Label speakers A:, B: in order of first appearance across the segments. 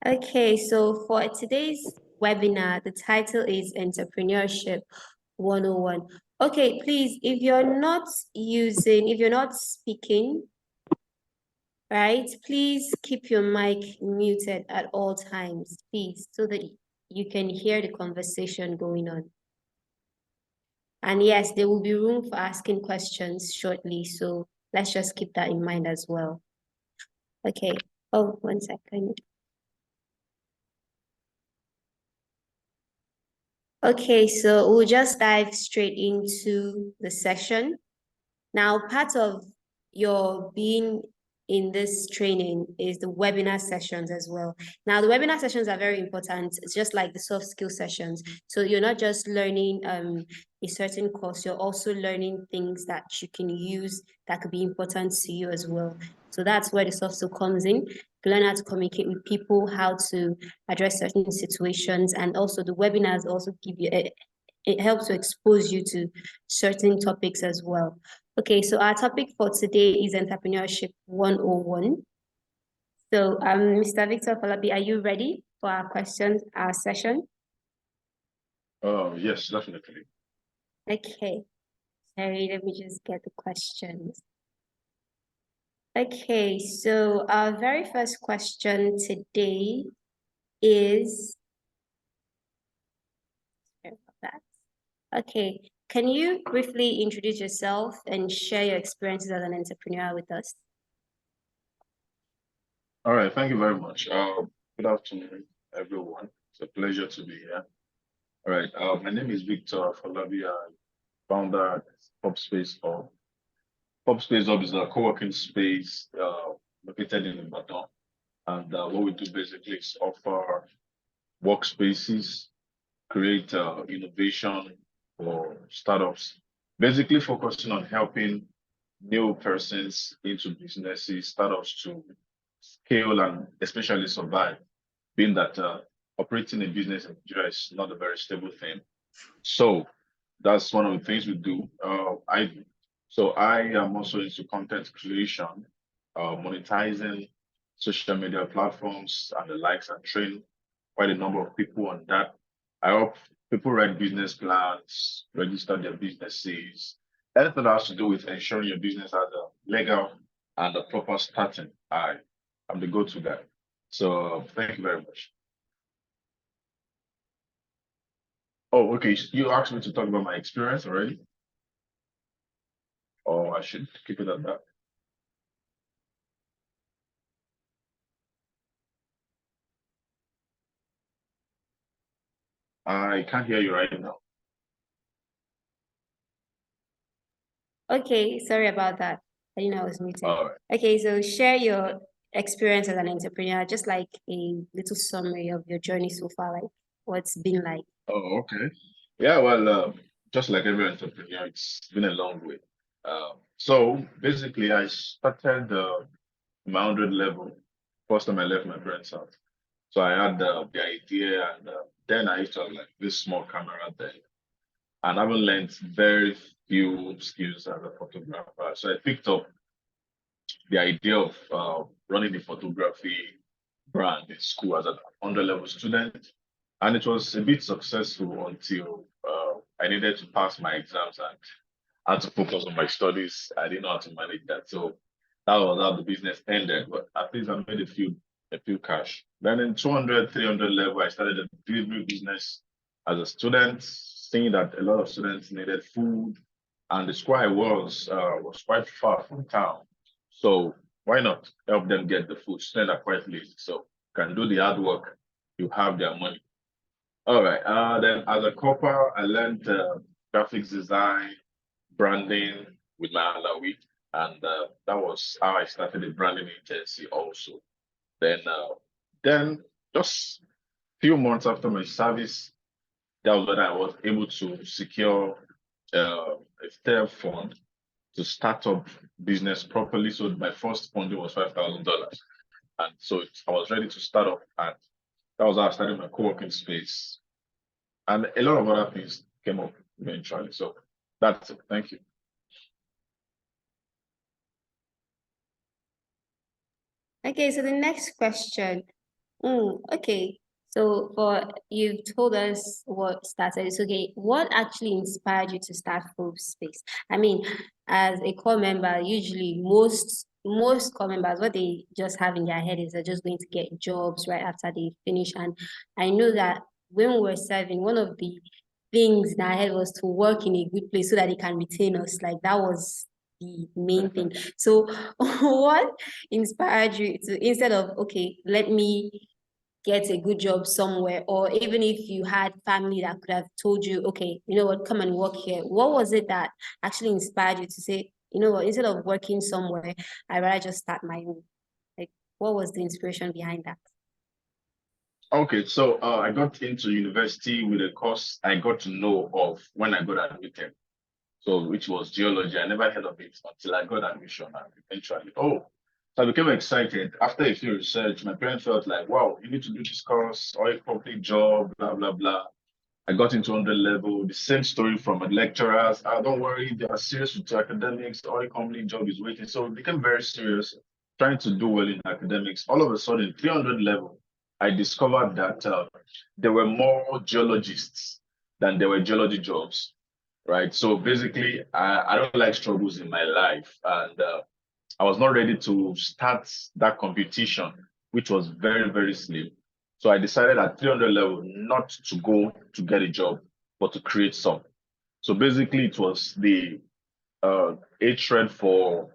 A: Okay, so for today's webinar, the title is Entrepreneurship 101. Okay, please, if you're not speaking, right, please keep your mic muted at all times, please, so that you can hear the conversation going on. And yes, there will be room for asking questions shortly, so let's just keep that in mind as well. Okay, oh, 1 second. Okay, so we'll just dive straight into the session. Now, part of your being in this training is the webinar sessions as well. Now, the webinar sessions are very important. It's just like the soft skill sessions. So you're not just learning a certain course, you're also learning things that you can use that could be important to you as well. So that's where the soft skill comes in. To learn how to communicate with people, how to address certain situations, and also the webinars also give you it helps to expose you to certain topics as well. Okay, so our topic for today is Entrepreneurship 101. So, Mr. Victor Falabi, are you ready for our questions, our session?
B: Yes, definitely.
A: Okay, sorry, let me just get the questions. Okay, so our very first question today is, sorry about that. Okay, can you briefly introduce yourself and share your experiences as an entrepreneur with us?
B: All right, thank you very much. Good afternoon, everyone. It's a pleasure to be here. All right, my name is Victor Falabi. I'm founder of PopSpace Hub. PopSpace Hub is a co-working space located in Ibadan. And what we do basically is offer workspaces, create innovation for startups, basically focusing on helping new persons into businesses, startups to scale and especially survive, being that operating a business in Nigeria is not a very stable thing. So that's one of the things we do. I am also into content creation, monetizing social media platforms and the likes, and train quite a number of people on that. I help people write business plans, register their businesses, anything that has to do with ensuring your business has a legal and a proper starting. I'm the go-to guy. So thank you very much. Oh, okay. You asked me to talk about my experience already, or I should keep it at that. I can't hear you right now.
A: Okay, sorry about that. I didn't know I was muted.
B: All right.
A: Okay, so share your experience as an entrepreneur, just like a little summary of your journey so far, like what's been like.
B: Oh, okay. Yeah, well, just like every entrepreneur, it's been a long way. So basically, I started my 100 level first time I left my parents' house. So I had the idea, and then I used to have like this small camera then, and I haven't learned very few skills as a photographer. So I picked up the idea of running the photography brand in school as an 100 level student. And it was a bit successful until I needed to pass my exams and had to focus on my studies. I didn't know how to manage that. So that was how the business ended. But at least I made a few cash. Then in 200, 300 level, I started a delivery business as a student, seeing that a lot of students needed food. And the school I was quite far from town. So why not help them get the food? Students are quite lazy. So can do the hard work, you have their money. All right. Then as a corper, I learned graphics design, branding with my Alawi, and that was how I started a branding agency also. Then just few months after my service, that was when I was able to secure a fair fund to start up business properly. So my first funding was $5,000, and so I was ready to start up, and that was how I started my co-working space. And a lot of other things came up eventually. So that's it. Thank you.
A: Okay, so the next question, Okay. So for you've told us what started. It's okay. What actually inspired you to start Food Space? I mean, as a core member, usually most core members, what they just have in their head is they're just going to get jobs right after they finish. And I know that when we were serving, one of the things in our head was to work in a good place so that they can retain us. Like that was the main thing. So what inspired you to, instead of, okay, let me get a good job somewhere, or even if you had family that could have told you, okay, you know what, come and work here, what was it that actually inspired you to say, you know what, instead of working somewhere, I'd rather just start my own? Like, what was the inspiration behind that?
B: Okay, so I got into university with a course I got to know of when I got admitted. So which was geology. I never heard of it until I got admission and eventually, oh, so I became excited. After a few research, my parents felt like, wow, you need to do this course, oil company job, blah, blah, blah. I got into 100 level, the same story from my lecturers. Don't worry, they are serious with your academics, oil company job is waiting. So it became very serious, trying to do well in academics. All of a sudden, 300 level, I discovered that there were more geologists than there were geology jobs, right? So basically, I don't like struggles in my life. And I was not ready to start that competition, which was very, very slim. So I decided at 300 level not to go to get a job, but to create some. So basically, it was the hatred for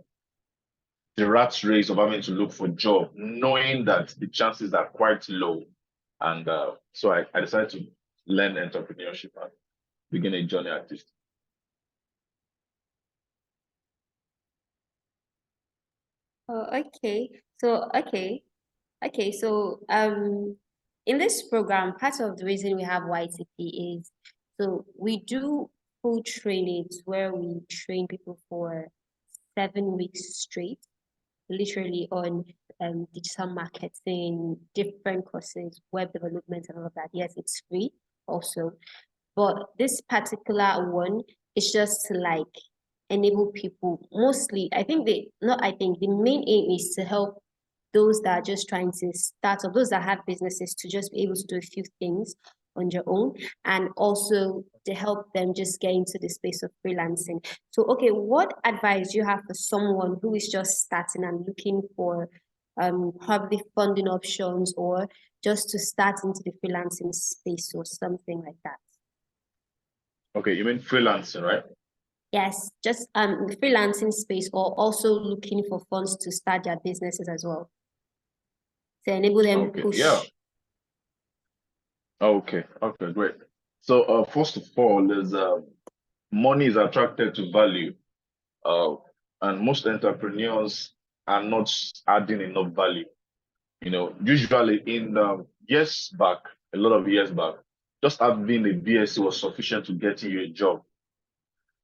B: the rat race of having to look for a job, knowing that the chances are quite low. And so I decided to learn entrepreneurship and begin a journey at this.
A: Oh, okay. So in this program, part of the reason we have YTP is so we do full trainings where we train people for 7 weeks straight, literally on digital marketing, different courses, web development, and all of that. Yes, it's free also, but this particular one is just to like enable people. Mostly, I think they not. I think the main aim is to help those that are just trying to start up, those that have businesses to just be able to do a few things on your own, and also to help them just get into the space of freelancing. So, okay, what advice do you have for someone who is just starting and looking for probably funding options or just to start into the freelancing space or something like that?
B: Okay, you mean freelancing, right?
A: Yes, just the freelancing space or also looking for funds to start their businesses as well to enable them
B: Okay, yeah.
A: push.
B: Okay, great. So first of all, there's money is attracted to value, uh, and most entrepreneurs are not adding enough value. You know, usually in years back, a lot of years back, just having a BSc was sufficient to get you a job,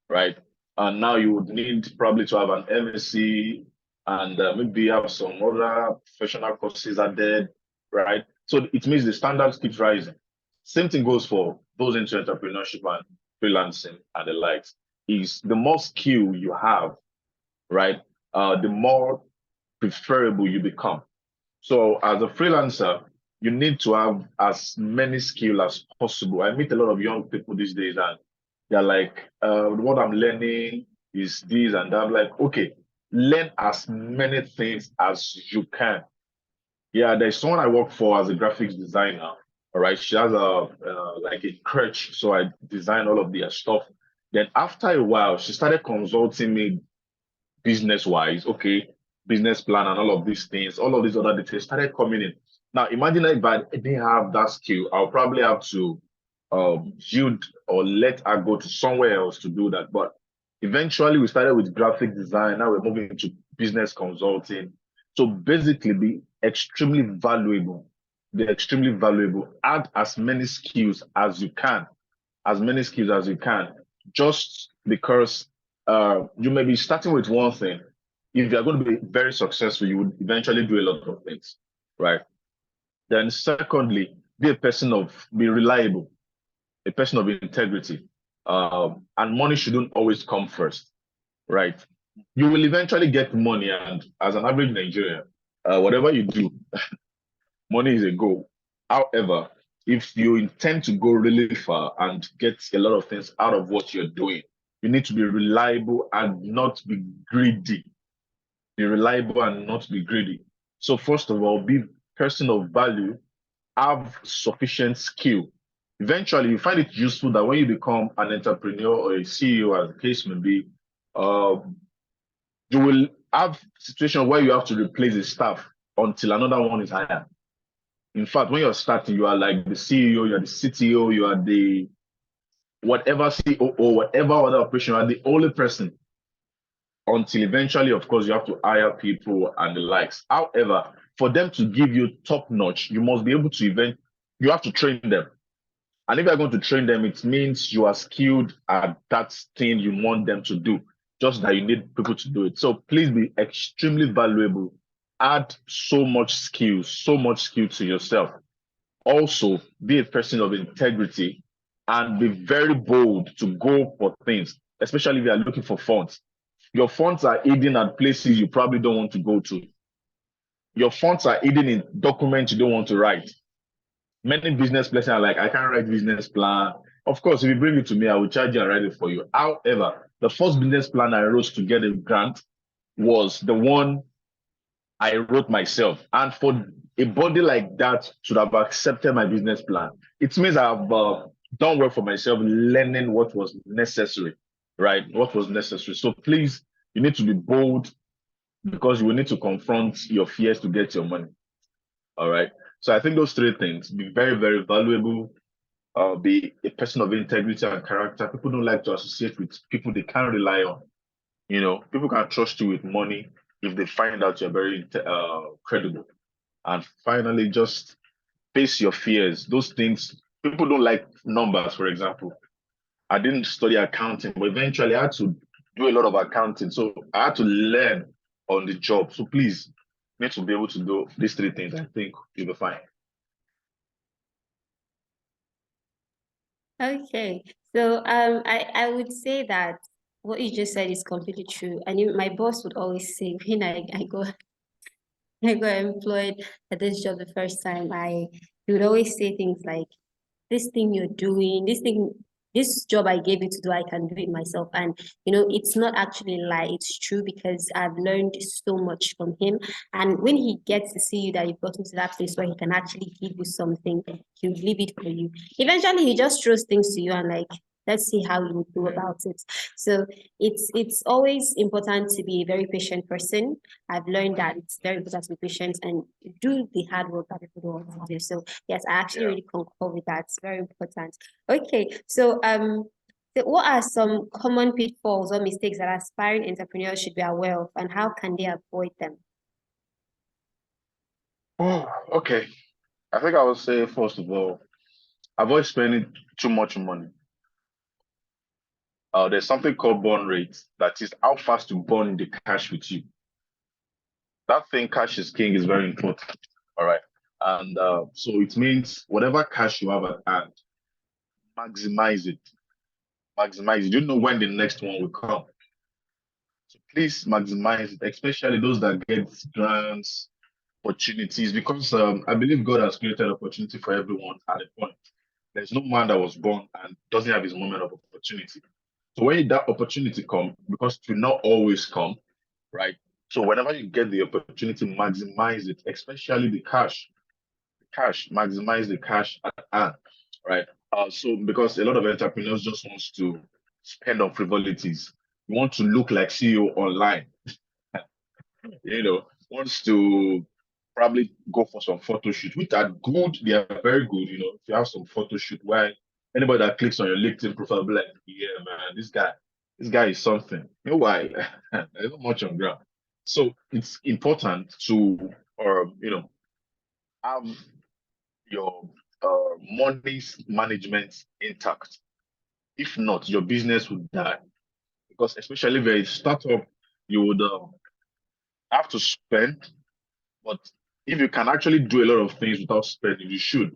B: right? And now you would need probably to have an MSc and maybe have some other professional courses added, right? So it means the standards keep rising. Same thing goes for those into entrepreneurship and freelancing and the likes. Is the more skill you have, right? The more preferable you become. So as a freelancer, you need to have as many skills as possible. I meet a lot of young people these days and they're like, what I'm learning is this and that. I'm like, okay, learn as many things as you can. Yeah, there's someone I work for as a graphics designer. All right, she has a like a crutch, so I design all of their stuff. Then after a while, she started consulting me business wise, okay, business plan and all of these things, all of these other details started coming in. Now, imagine if I didn't have that skill, I'll probably have to yield or let her go to somewhere else to do that. But eventually, we started with graphic design. Now we're moving into business consulting. So basically, be extremely valuable. Be extremely valuable. Add as many skills as you can, as many skills as you can, just because you may be starting with one thing. If you're going to be very successful, you would eventually do a lot of things, right? Then, secondly, be reliable, a person of integrity. And money shouldn't always come first, right? You will eventually get money, and as an average Nigerian, whatever you do, Money is a goal. However, if you intend to go really far and get a lot of things out of what you're doing, you need to be reliable and not be greedy. Be reliable and not be greedy. So first of all, be a person of value, have sufficient skill. Eventually, you find it useful that when you become an entrepreneur or a CEO, as the case may be, um, you will have situation where you have to replace the staff until another one is hired. In fact, when you're starting, you are like the CEO, you're the CTO, you are the whatever COO, whatever other operation, you are the only person until eventually, of course, you have to hire people and the likes. However, for them to give you top notch, you must be able to you have to train them. And if you're going to train them, it means you are skilled at that thing you want them to do, just that you need people to do it. So please be extremely valuable. Add so much skill to yourself. Also, be a person of integrity and be very bold to go for things, especially if you are looking for funds. Your funds are hidden at places you probably don't want to go to. Your funds are hidden in documents you don't want to write. Many business plans are like, I can't write business plan. Of course, if you bring it to me, I will charge you and write it for you. However, the first business plan I wrote to get a grant was the one I wrote myself. And for a body like that should have accepted my business plan, it means I've done work for myself, learning what was necessary, right? What was necessary. So please, you need to be bold because you will need to confront your fears to get your money. All right. So I think those three things: be very, very valuable, be a person of integrity and character. People don't like to associate with people they can't rely on. You know, people can trust you with money if they find out you're very credible. And finally, just face your fears. Those things, people don't like numbers, for example. I didn't study accounting, but eventually I had to do a lot of accounting. So I had to learn on the job. So please, you need to be able to do these three things. I think you'll be fine.
A: Okay, so I would say that what you just said is completely true. I knew my boss would always say when I got employed at this job the first time, he would always say things like, this thing you're doing, this job I gave you to do, I can do it myself. And it's not actually a lie, it's true because I've learned so much from him. And when he gets to see you that you've gotten to that place where he can actually give you something, he'll leave it for you. Eventually he just throws things to you and like, let's see how you do about it. So it's always important to be a very patient person. I've learned that it's very important to be patient and do the hard work that people don't want to do. So yes, I actually really concur with that. It's very important. Okay, so what are some common pitfalls or mistakes that aspiring entrepreneurs should be aware of, and how can they avoid them?
B: Oh, okay. I think I would say, first of all, avoid spending too much money. There's something called burn rate. That is how fast you burn the cash with you. That thing, cash is king, is very important. All right. And so it means whatever cash you have at hand, maximize it. Maximize it. You don't know when the next one will come. So please maximize it, especially those that get grants, opportunities, because I believe God has created opportunity for everyone at a point. There's no man that was born and doesn't have his moment of opportunity. So when that opportunity comes, because it will not always come, right? So whenever you get the opportunity, maximize it, especially the cash. Cash, maximize the cash at hand, right? So because a lot of entrepreneurs just wants to spend on frivolities. You want to look like CEO online, wants to probably go for some photo shoot, which are good. They are very good. If you have some photo shoot where anybody that clicks on your LinkedIn profile will be like, yeah, man, this guy is something. You know why? There's not much on ground. So it's important to, have your money management intact. If not, your business would die. Because especially if you're a startup, you would have to spend. But if you can actually do a lot of things without spending, you should.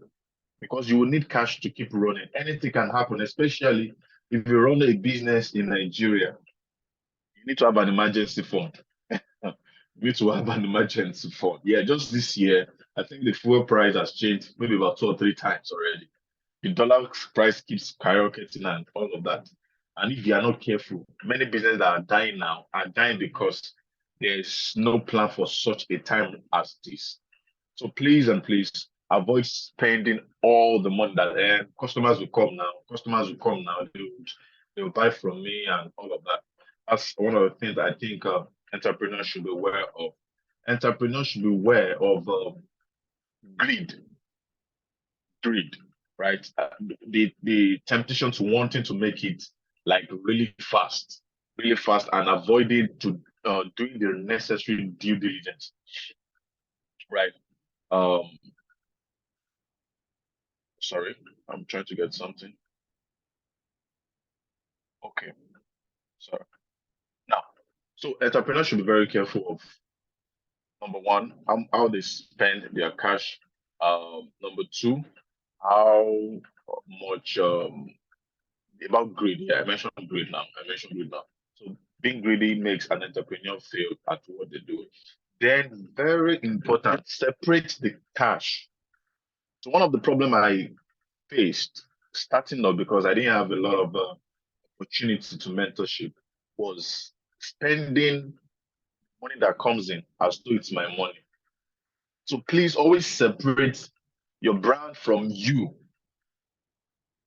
B: Because you will need cash to keep running. Anything can happen, especially if you run a business in Nigeria. You need to have an emergency fund. You need to have an emergency fund. Yeah, just this year, I think the fuel price has changed maybe about 2 or 3 times already. The dollar price keeps skyrocketing and all of that. And if you are not careful, many businesses that are dying now are dying because there's no plan for such a time as this. So please and please avoid spending all the money that customers will come now. Customers will come now. They will buy from me and all of that. That's one of the things I think entrepreneurs should be aware of. Entrepreneurs should be aware of greed, greed, right? The temptation to wanting to make it like really fast, and avoiding to doing the necessary due diligence, right? Um, Sorry, I'm trying to get something. Okay, sorry. Now, so entrepreneurs should be very careful of number one, how they spend their cash. Number two, how much about greed. Yeah, I mentioned greed now. So being greedy makes an entrepreneur fail at what they do. Then, very important, separate the cash. So one of the problem I faced starting up, because I didn't have a lot of opportunity to mentorship, was spending money that comes in as though it's my money. So please always separate your brand from you.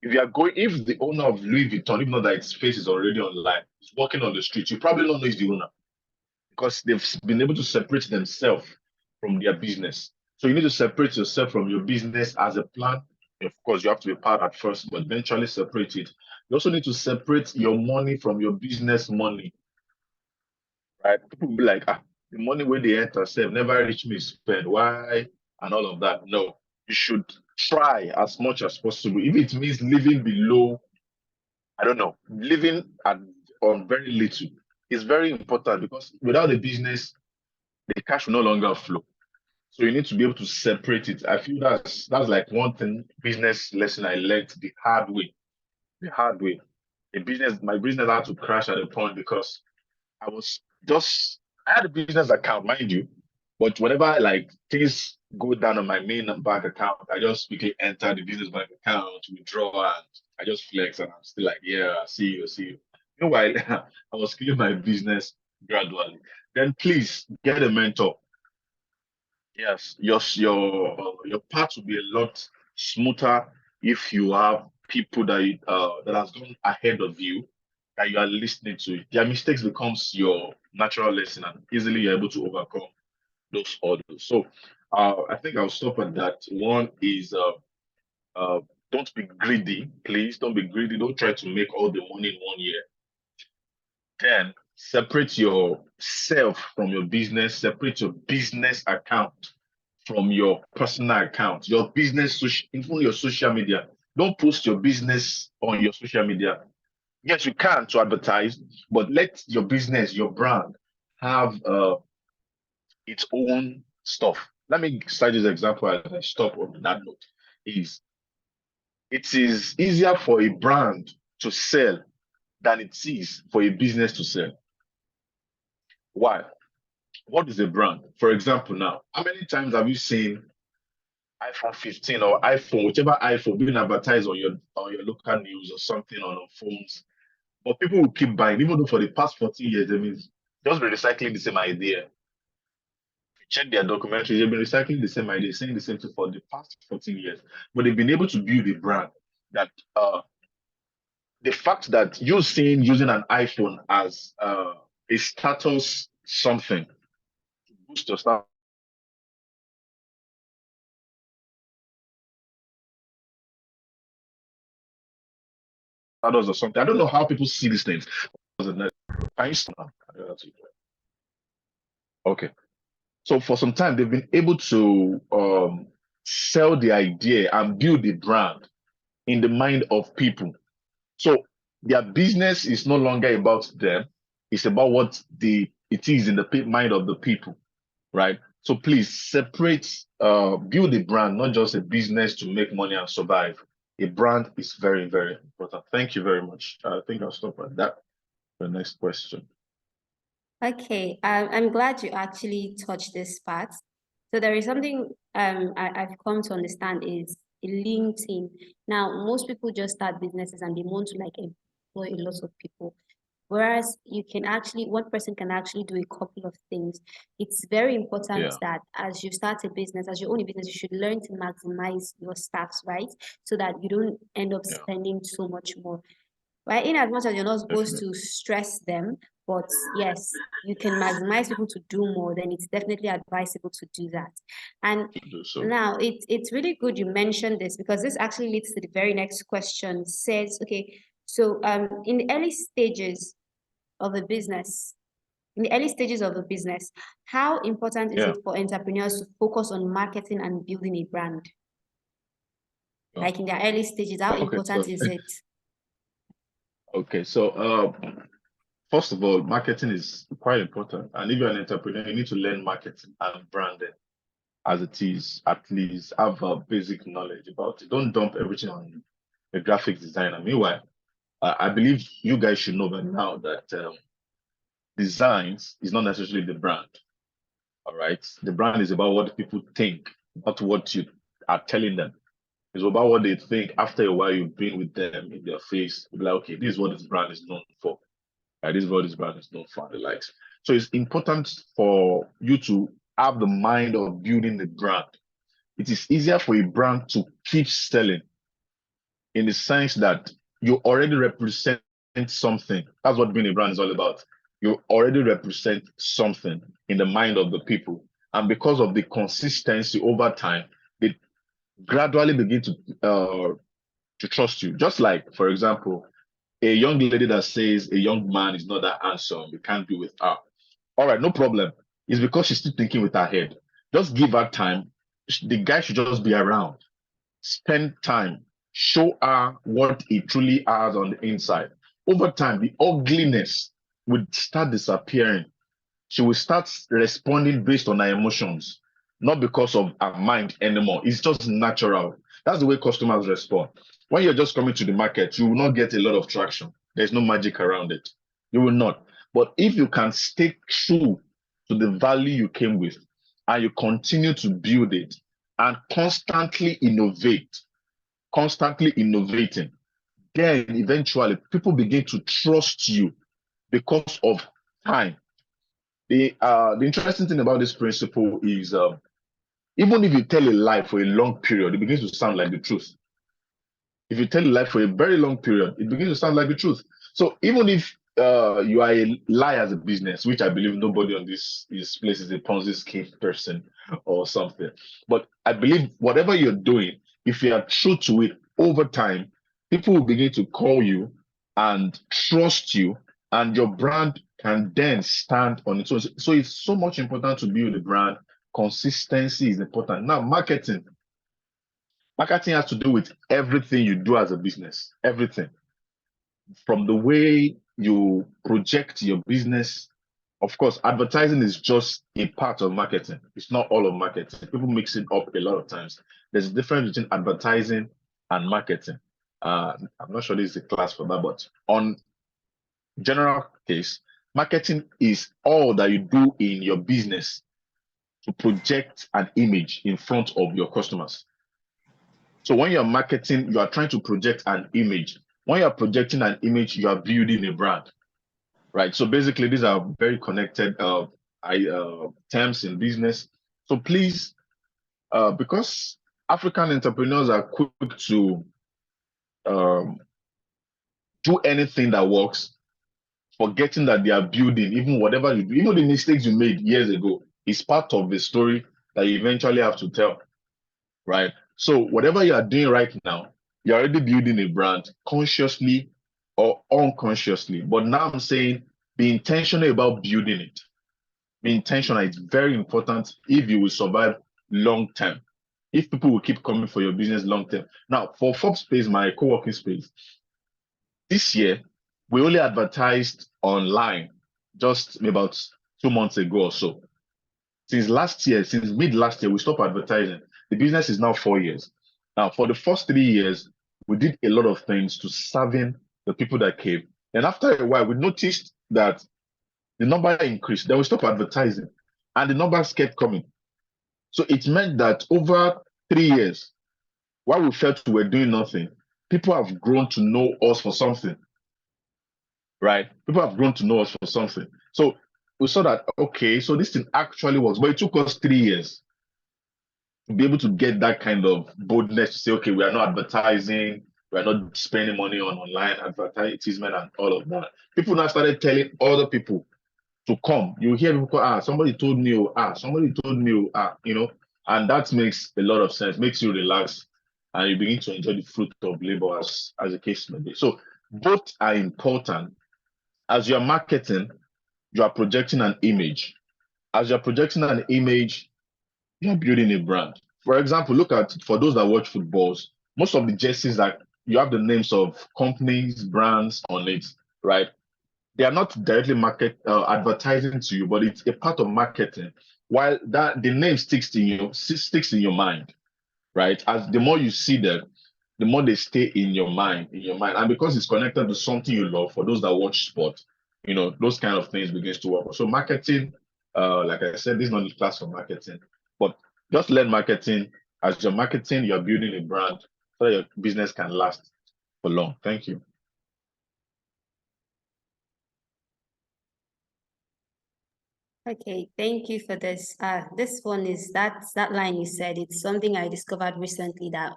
B: If the owner of Louis Vuitton, even though that its face is already online, is walking on the street, you probably don't know he's the owner because they've been able to separate themselves from their business. So you need to separate yourself from your business as a plan. Of course, you have to be part at first, but eventually separate it. You also need to separate your money from your business money, right? People will be like, the money where they enter save never reach me spend. Why? And all of that. No, you should try as much as possible. If it means living below, I don't know, living on very little is very important, because without the business, the cash will no longer flow. So you need to be able to separate it. I feel that's like one thing business lesson I learned the hard way. The hard way. My business had to crash at a point because I was just I had a business account, mind you, but whenever like things go down on my main bank account, I just quickly enter the business bank account, withdraw, and I just flex, and I'm still like, yeah, see you. Meanwhile, I was killing my business gradually. Then please get a mentor. Yes, your path will be a lot smoother if you have people that has gone ahead of you, that you are listening to. Their mistakes becomes your natural lesson, and easily you're able to overcome those hurdles. So I think I'll stop at that. One is uh, don't be greedy, please. Don't be greedy. Don't try to make all the money in 1 year. Then separate yourself from your business, separate your business account from your personal account, your business, even your social media. Don't post your business on your social media. Yes, you can to advertise, but let your business, your brand, have its own stuff. Let me cite this example as I stop on that note. It is easier for a brand to sell than it is for a business to sell. Why? What is a brand? For example, now, how many times have you seen iPhone 15 or iPhone, whichever iPhone, being advertised on your local news or something on our phones? But people will keep buying, even though for the past 14 years, they've been just be recycling the same idea. Check their documentaries, they've been recycling the same idea, saying the same thing for the past 14 years. But they've been able to build a brand that the fact that you're seeing using an iPhone as a status something to boost your status or something. I don't know how people see these things. Okay. So for some time, they've been able to sell the idea and build the brand in the mind of people. So their business is no longer about them. It's about what it is in the mind of the people, right? So please separate, build a brand, not just a business to make money and survive. A brand is very, very important. Thank you very much. I think I'll stop at that. The next question.
A: Okay, I'm glad you actually touched this part. So there is something I've come to understand is LinkedIn. Now, most people just start businesses and they want to like employ a lot of people. Whereas you can actually, one person can actually do a couple of things. It's very important
B: Yeah,
A: that as you start a business, as you own a business, you should learn to maximize your staffs, right? So that you don't end up
B: yeah,
A: spending so much more. Right? In as much as you're not supposed
B: definitely.
A: to stress them, but yes, you can maximize people to do more, then it's definitely advisable to do that. And
B: To do so.
A: now it's really good you mentioned this because this actually leads to the very next question. Says, okay, so in the early stages of a business, how important is
B: Yeah.
A: it for entrepreneurs to focus on marketing and building a brand?
B: Oh.
A: Like in their early stages, how
B: Okay.
A: important is it?
B: Okay. So, first of all, marketing is quite important. And if you're an entrepreneur, you need to learn marketing and branding as it is, at least have a basic knowledge about it. Don't dump everything on a graphic designer. Meanwhile, I believe you guys should know by now that designs is not necessarily the brand. All right. The brand is about what people think, not what you are telling them. It's about what they think after a while you've been with them in their face. You'll be like, okay, this is what this brand is known for. This is what this brand is known for, and the likes. So it's important for you to have the mind of building the brand. It is easier for a brand to keep selling in the sense that you already represent something. That's what being a brand is all about. You already represent something in the mind of the people. And because of the consistency over time, they gradually begin to trust you. Just like, for example, a young lady that says a young man is not that handsome, you can't be with her. All right, no problem. It's because she's still thinking with her head. Just give her time. The guy should just be around. Spend time. Show her what he truly has on the inside. Over time, the ugliness would start disappearing. She will start responding based on her emotions, not because of her mind anymore. It's just natural. That's the way customers respond. When you're just coming to the market, you will not get a lot of traction. There's no magic around it. You will not. But if you can stay true to the value you came with and you continue to build it and constantly innovating, then eventually people begin to trust you because of time. The interesting thing about this principle is even if you tell a lie for a long period, it begins to sound like the truth. If you tell a lie for a very long period, it begins to sound like the truth. So even if you are a lie as a business, which I believe nobody on this place is a Ponzi scheme person or something, but I believe whatever you're doing, if you are true to it over time, people will begin to call you and trust you, and your brand can then stand on its own. So it's so much important to build a brand. Consistency is important. Now, marketing has to do with everything you do as a business, everything from the way you project your business. Of course, advertising is just a part of marketing. It's not all of marketing. People mix it up a lot of times. There's a difference between advertising and marketing. I'm not sure this is a class for that, but on general case, marketing is all that you do in your business to project an image in front of your customers. So when you're marketing, you are trying to project an image. When you're projecting an image, you are building a brand, right? So basically, these are very connected terms in business. So please, because African entrepreneurs are quick to um, do anything that works, forgetting that they are building, even whatever you do, even the mistakes you made years ago, is part of the story that you eventually have to tell, right? So whatever you are doing right now, you're already building a brand consciously or unconsciously. But now I'm saying be intentional about building it. Be intentional. It's very important if you will survive long term. If people will keep coming for your business long term. Now, for Forbes Space, my co-working space, this year we only advertised online just about 2 months ago or so. Since last year, since mid last year, we stopped advertising. The business is now 4 years. Now, for the first 3 years, we did a lot of things to serving the people that came. And after a while, we noticed that the number increased. Then we stopped advertising, and the numbers kept coming. So it meant that over 3 years, while we felt we were doing nothing, people have grown to know us for something, right? People have grown to know us for something. So we saw that, okay, so this thing actually works, but it took us 3 years to be able to get that kind of boldness to say, okay, we are not advertising, we are not spending money on online advertisement and all of that. People now started telling other people to come. You hear people call, somebody told me, somebody told me, and that makes a lot of sense, makes you relax, and you begin to enjoy the fruit of labor as the case may be. So both are important. As you're marketing, you are projecting an image. As you're projecting an image, you're building a brand. For example, look at, for those that watch footballs, most of the jerseys that you have the names of companies, brands on it, right? They are not directly advertising to you, but it's a part of marketing. While that the name sticks in your mind, right? As the more you see them, the more they stay in your mind, and because it's connected to something you love. For those that watch sport, those kind of things begins to work. So marketing, like I said, this is not the class for marketing, but just learn marketing. As you're marketing, you're building a brand so that your business can last for long. Thank you.
A: Okay, thank you for this. This one is that line you said. It's something I discovered recently, that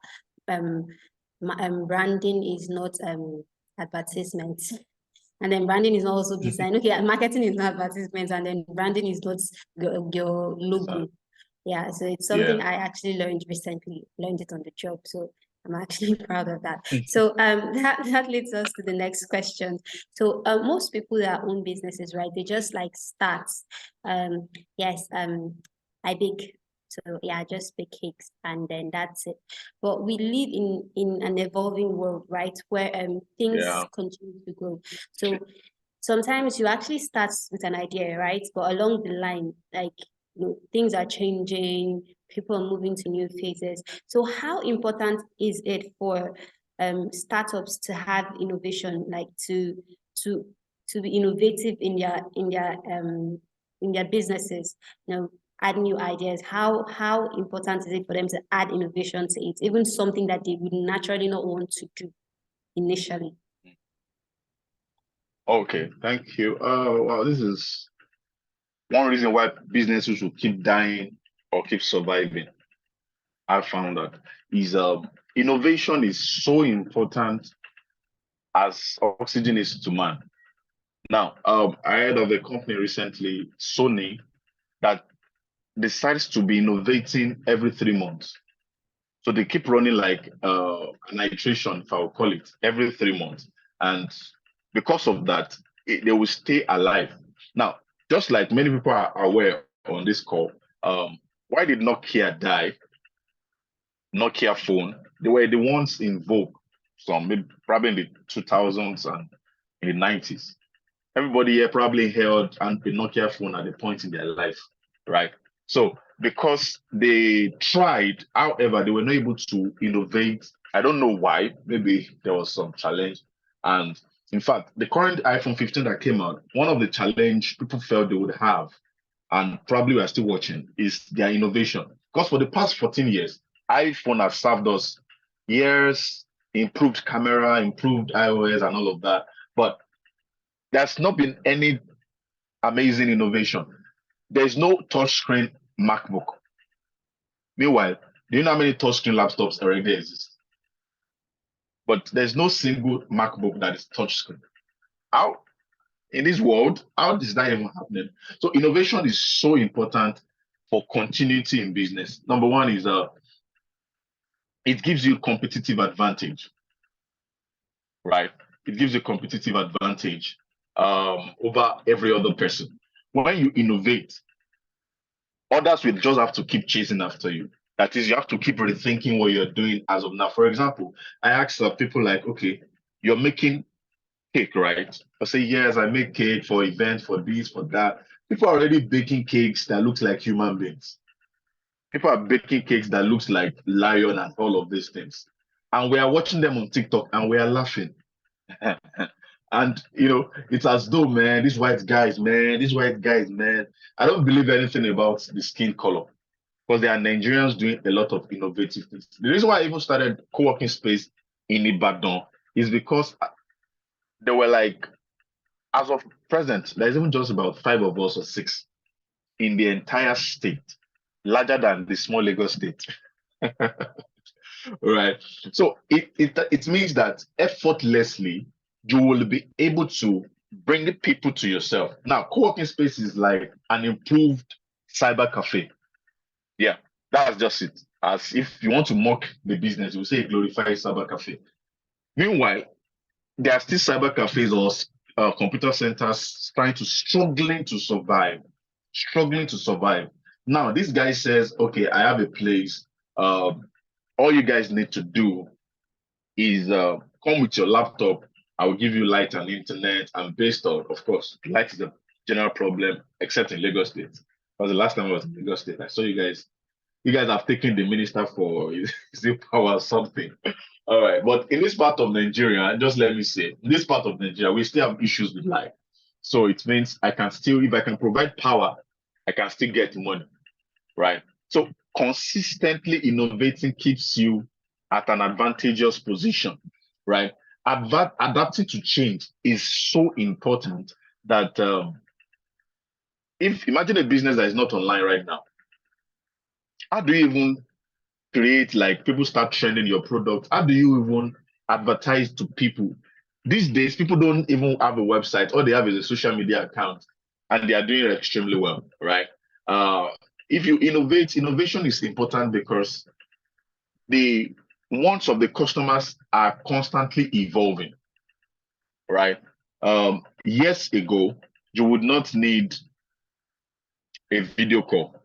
A: branding is not advertisement, and then branding is not also design. Okay, marketing is not advertisement, and then branding is not your logo. Yeah, so it's something I actually learned recently. Learned it on the job, so I'm actually proud of that. So that leads us to the next question. So most people that own businesses, right? They just like start. Yes, I bake. So yeah, just bake cakes and then that's it. But we live in an evolving world, right? Where things continue to grow. So sometimes you actually start with an idea, right? But along the line, like things are changing, people are moving to new phases. So how important is it for startups to have innovation, like to be innovative in their businesses, add new ideas? How important is it for them to add innovation to it, even something that they would naturally not want to do initially?
B: Okay, thank you. Well, this is one reason why businesses will keep dying or keep surviving. I found that is innovation is so important as oxygen is to man. Now, I heard of a company recently, Sony, that decides to be innovating every 3 months. So they keep running like an iteration, if I will call it, every 3 months. And because of that, they will stay alive. Now, just like many people are aware on this call, why did Nokia die? Nokia phone, they were the ones in vogue, probably in the 2000s and in the 90s. Everybody here probably held a Nokia phone at a point in their life, right? So because they tried, however, they were not able to innovate. I don't know why. Maybe there was some challenge. And in fact, the current iPhone 15 that came out, one of the challenge people felt they would have, and probably we are still watching, is their innovation. Because for the past 14 years, iPhone has served us years, improved camera, improved iOS, and all of that. But there's not been any amazing innovation. There's no touchscreen MacBook. Meanwhile, do you know how many touchscreen laptops already exist? But there's no single MacBook that is touchscreen. How in this world, how is that even happening? So innovation is so important for continuity in business. Number one is it gives you competitive advantage, right? It gives you competitive advantage over every other person. When you innovate, others will just have to keep chasing after you. That is, you have to keep rethinking what you're doing as of now. For example, I asked people like, okay, you're making cake, right? I say, yes, I make cake for events, for this, for that. People are already baking cakes that looks like human beings. People are baking cakes that looks like lion and all of these things. And we are watching them on TikTok and we are laughing. And it's as though, man, these white guys, man, I don't believe anything about the skin color. because there are Nigerians doing a lot of innovative things. The reason why I even started co-working space in Ibadan is because there were like, as of present, there's even just about 5 of us or 6 in the entire state, larger than the small Lagos state. Right. So it means that effortlessly you will be able to bring the people to yourself. Now, co-working space is like an improved cyber cafe. Yeah, that's just it. As if you want to mock the business, you say glorify cyber cafe. Meanwhile, there are still cyber cafes or computer centers struggling to survive, struggling to survive. Now, this guy says, okay, I have a place. All you guys need to do is come with your laptop. I will give you light and internet. And based on, of course, light is a general problem, except in Lagos State. Because the last time I was in Lagos State, I saw you guys. You guys have taken the minister for is it power or something. All right. But in this part of Nigeria, just let me say, in this part of Nigeria, we still have issues with light. So it means I can still, if I can provide power, I can still get money. Right. So consistently innovating keeps you at an advantageous position. Right. Adapting to change is so important that if imagine a business that is not online right now, how do you even create, like, people start trending your product? How do you even advertise to people? These days, people don't even have a website. All they have is a social media account, and they are doing extremely well, right? If you innovate, innovation is important because the wants of the customers are constantly evolving, right? Years ago, you would not need a video call.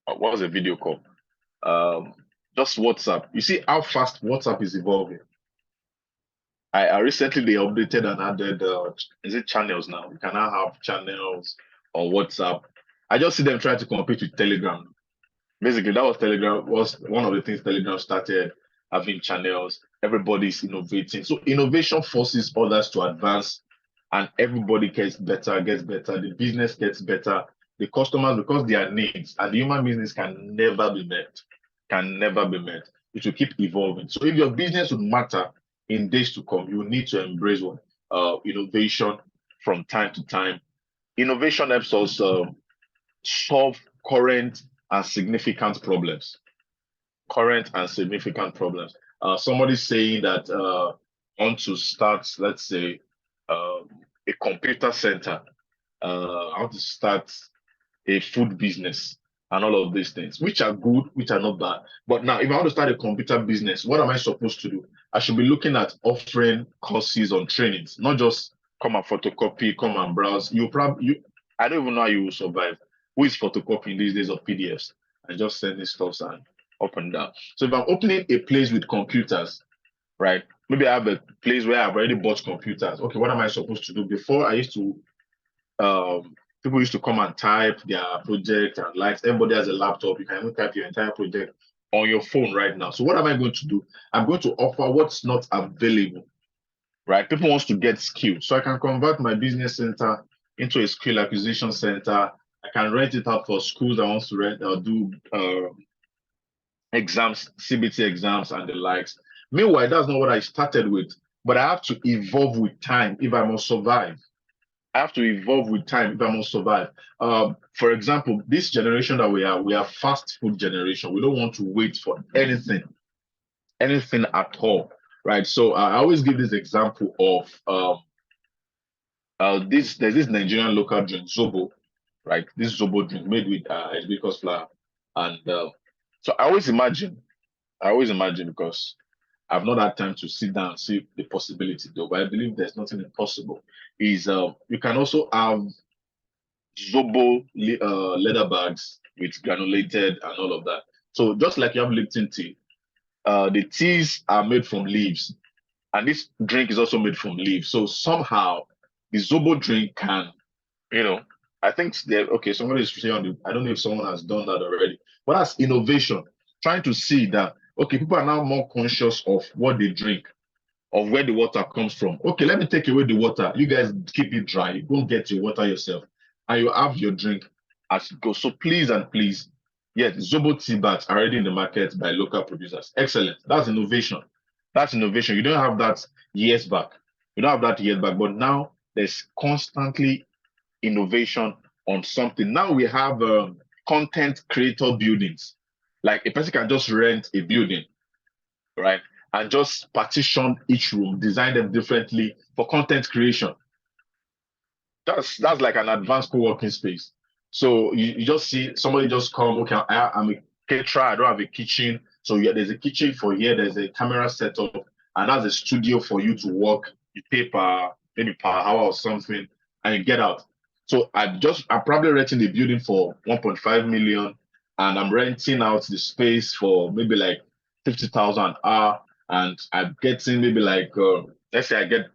B: What was a video call? Just WhatsApp. You see how fast WhatsApp is evolving. I recently they updated and added is it channels now? You can now have channels on WhatsApp. I just see them try to compete with Telegram. Basically, that was Telegram was one of the things Telegram started having channels. Everybody's innovating. So innovation forces others to advance, and everybody gets better, gets better. The business gets better. The customers, because their needs and the human business can never be met, can never be met. It will keep evolving. So if your business would matter in days to come, you need to embrace innovation from time to time. Innovation helps us solve current and significant problems. Current and significant problems. Somebody's saying that want to start, let's say, a computer center. I want to start a food business and all of these things, which are good, which are not bad. But now, if I want to start a computer business, what am I supposed to do? I should be looking at offering courses on trainings, not just come and photocopy, come and browse. I don't even know how you will survive. Who is photocopying these days of PDFs and just sending stuff and up and down? So if I'm opening a place with computers, right? Maybe I have a place where I've already bought computers. Okay, what am I supposed to do? Before I used to people used to come and type their project and likes. Everybody has a laptop. You can even type your entire project on your phone right now. So what am I going to do? I'm going to offer what's not available, right? People wants to get skills. So I can convert my business center into a skill acquisition center. I can rent it out for schools that wants to rent or do exams, CBT exams and the likes. Meanwhile, that's not what I started with, but I have to evolve with time if I must survive. I have to evolve with time if I must survive. For example, this generation that we are fast food generation. We don't want to wait for anything at all, right? So I always give this example of there's this Nigerian local drink, Zobo, right? This Zobo drink made with hibiscus flour, and so I always imagine because I've not had time to sit down and see the possibility though, but I believe there's nothing impossible. Is you can also have Zobo leather bags with granulated and all of that. So just like you have Lipton tea, the teas are made from leaves, and this drink is also made from leaves. So somehow the Zobo drink can, I think okay. Somebody is saying I don't know if someone has done that already, but that's innovation. Trying to see that okay, people are now more conscious of what they drink, of where the water comes from. Okay, let me take away the water. You guys keep it dry. Go get your water yourself, and you have your drink as it goes. So please and please, Yet Zobo tea bags are already in the market by local producers. Excellent. That's innovation. That's innovation. You don't have that years back. You don't have that years back, but now there's constantly innovation on something. Now we have content creator buildings. Like a person can just rent a building, right? And just partition each room, design them differently for content creation. That's like an advanced co-working space. So you just see somebody just come, okay, I'm a caterer, I don't have a kitchen. So yeah, there's a kitchen for here, there's a camera setup, and that's a studio for you to work. You pay maybe per hour or something, and you get out. So I'm probably renting the building for 1.5 million, and I'm renting out the space for maybe like 50,000 an hour, and I'm getting maybe like let's say I get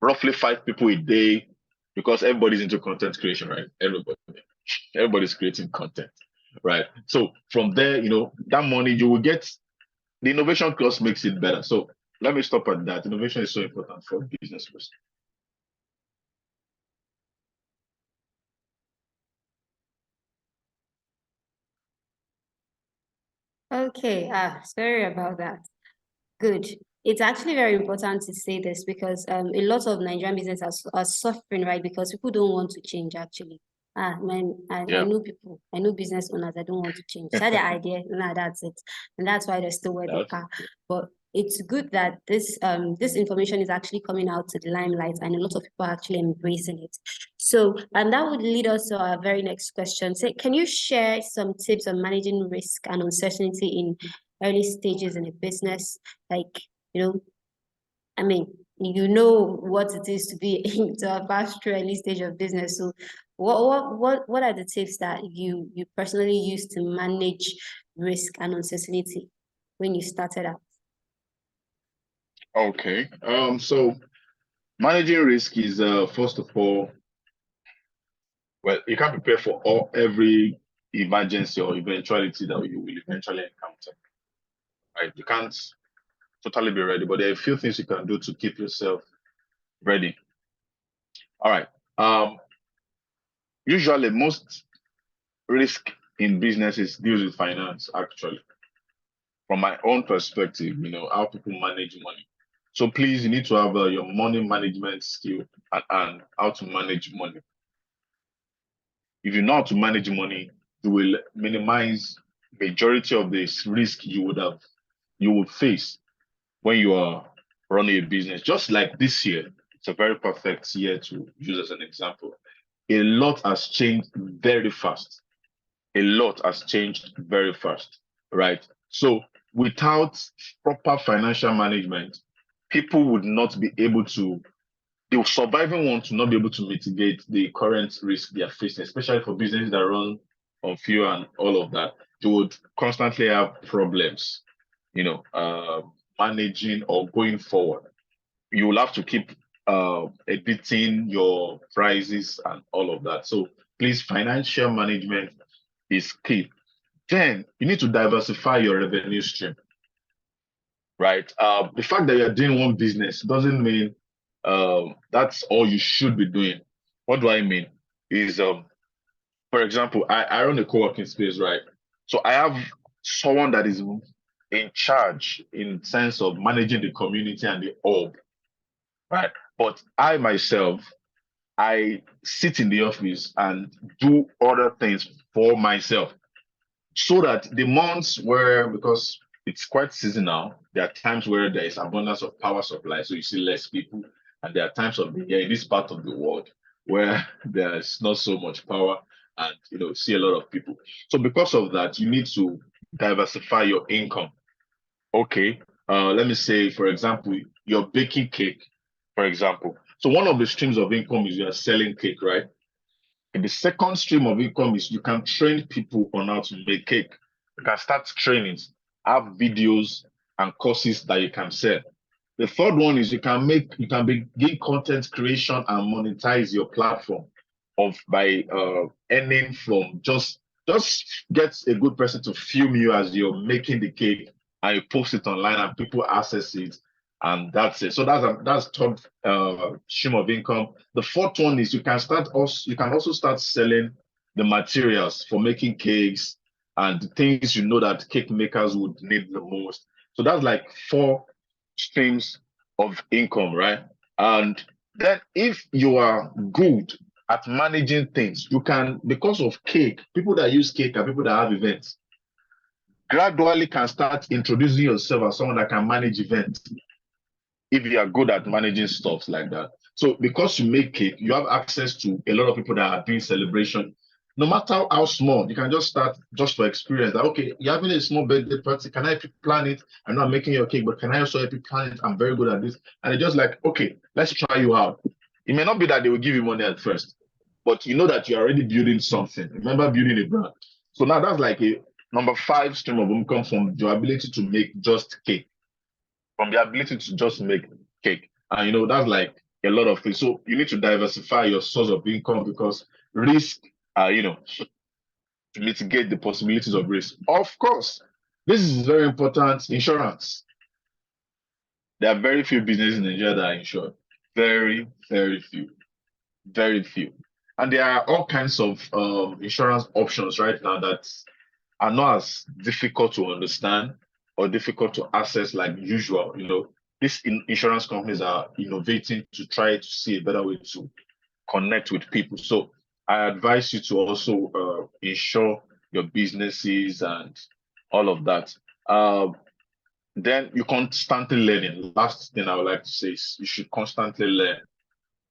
B: roughly 5 people a day because everybody's into content creation, right? Everybody's creating content, right? So from there, that money you will get, the innovation cost makes it better. So let me stop at that. Innovation is so important for business first.
A: Okay, sorry about that. Good. It's actually very important to say this because a lot of Nigerian businesses are suffering, right? Because people don't want to change actually. Man, I
B: Yeah.
A: know people, I know business owners that don't want to change. That's the idea, nah, that's it. And that's why they're still where they are. But it's good that this information is actually coming out to the limelight and a lot of people are actually embracing it. So, and that would lead us to our very next question. So, can you share some tips on managing risk and uncertainty in early stages in a business? Like, I mean, what it is to be into a fast early stage of business. So what are the tips that you personally use to manage risk and uncertainty when you started out?
B: Okay. So managing risk is first of all, well, you can't prepare for every emergency or eventuality that you will eventually encounter. Right? You can't totally be ready, but there are a few things you can do to keep yourself ready. All right. Usually, most risk in businesses deals with finance, actually. From my own perspective, how people manage money. So please, you need to have your money management skill and how to manage money. If you know how to manage money, you will minimize majority of this risk you would face when you are running a business. Just like this year, it's a very perfect year to use as an example. A lot has changed very fast. A lot has changed very fast, right? So without proper financial management, people would not be able to, the surviving ones will not be able to mitigate the current risk they are facing, especially for businesses that run on fuel and all of that. They would constantly have problems, managing or going forward. You will have to keep editing your prices and all of that. So please, financial management is key. Then you need to diversify your revenue stream, right? The fact that you're doing one business doesn't mean that's all you should be doing. What do I mean? Is for example, I run a co-working space, right? So I have someone that is in charge in sense of managing the community and the org, right? But I myself, I sit in the office and do other things for myself so that the months where, because it's quite seasonal, there are times where there is abundance of power supply, so you see less people, and there are times of the year in this part of the world where there's not so much power and see a lot of people. So because of that, you need to diversify your income. Okay, let me say, for example, you're baking cake, for example. So one of the streams of income is you're selling cake, right? And the second stream of income is you can train people on how to make cake. You can start trainings, have videos and courses that you can sell. The third one is you can begin content creation and monetize your platform by earning from just get a good person to film you as you're making the cake and you post it online and people access it, and that's it. So that's third stream of income. The fourth one is you can also start selling the materials for making cakes and the things you know that cake makers would need the most. So that's like 4 streams of income, right? And then if you are good at managing things, you can, because of cake, people that use cake are people that have events, gradually can start introducing yourself as someone that can manage events if you are good at managing stuff like that. So because you make cake, you have access to a lot of people that are doing celebration. No matter how small, you can just start just for experience. That, okay, you're having a small birthday party. Can I help you plan it? I know I'm making your cake, but can I also help you plan it? I'm very good at this. And it's just like, okay, let's try you out. It may not be that they will give you money at first, but you know that you're already building something. Remember building a brand. So now that's like a number 5 stream of income from your ability to make just cake, from the ability to just make cake. And that's like a lot of things. So you need to diversify your source of income because risk, to mitigate the possibilities of risk. Of course, this is very important. Insurance. There are very few businesses in Nigeria that are insured. Very, very few. Very few. And there are all kinds of insurance options right now that are not as difficult to understand or difficult to access like usual. These insurance companies are innovating to try to see a better way to connect with people. So I advise you to also insure your businesses and all of that. Then you constantly learning. Last thing I would like to say is you should constantly learn.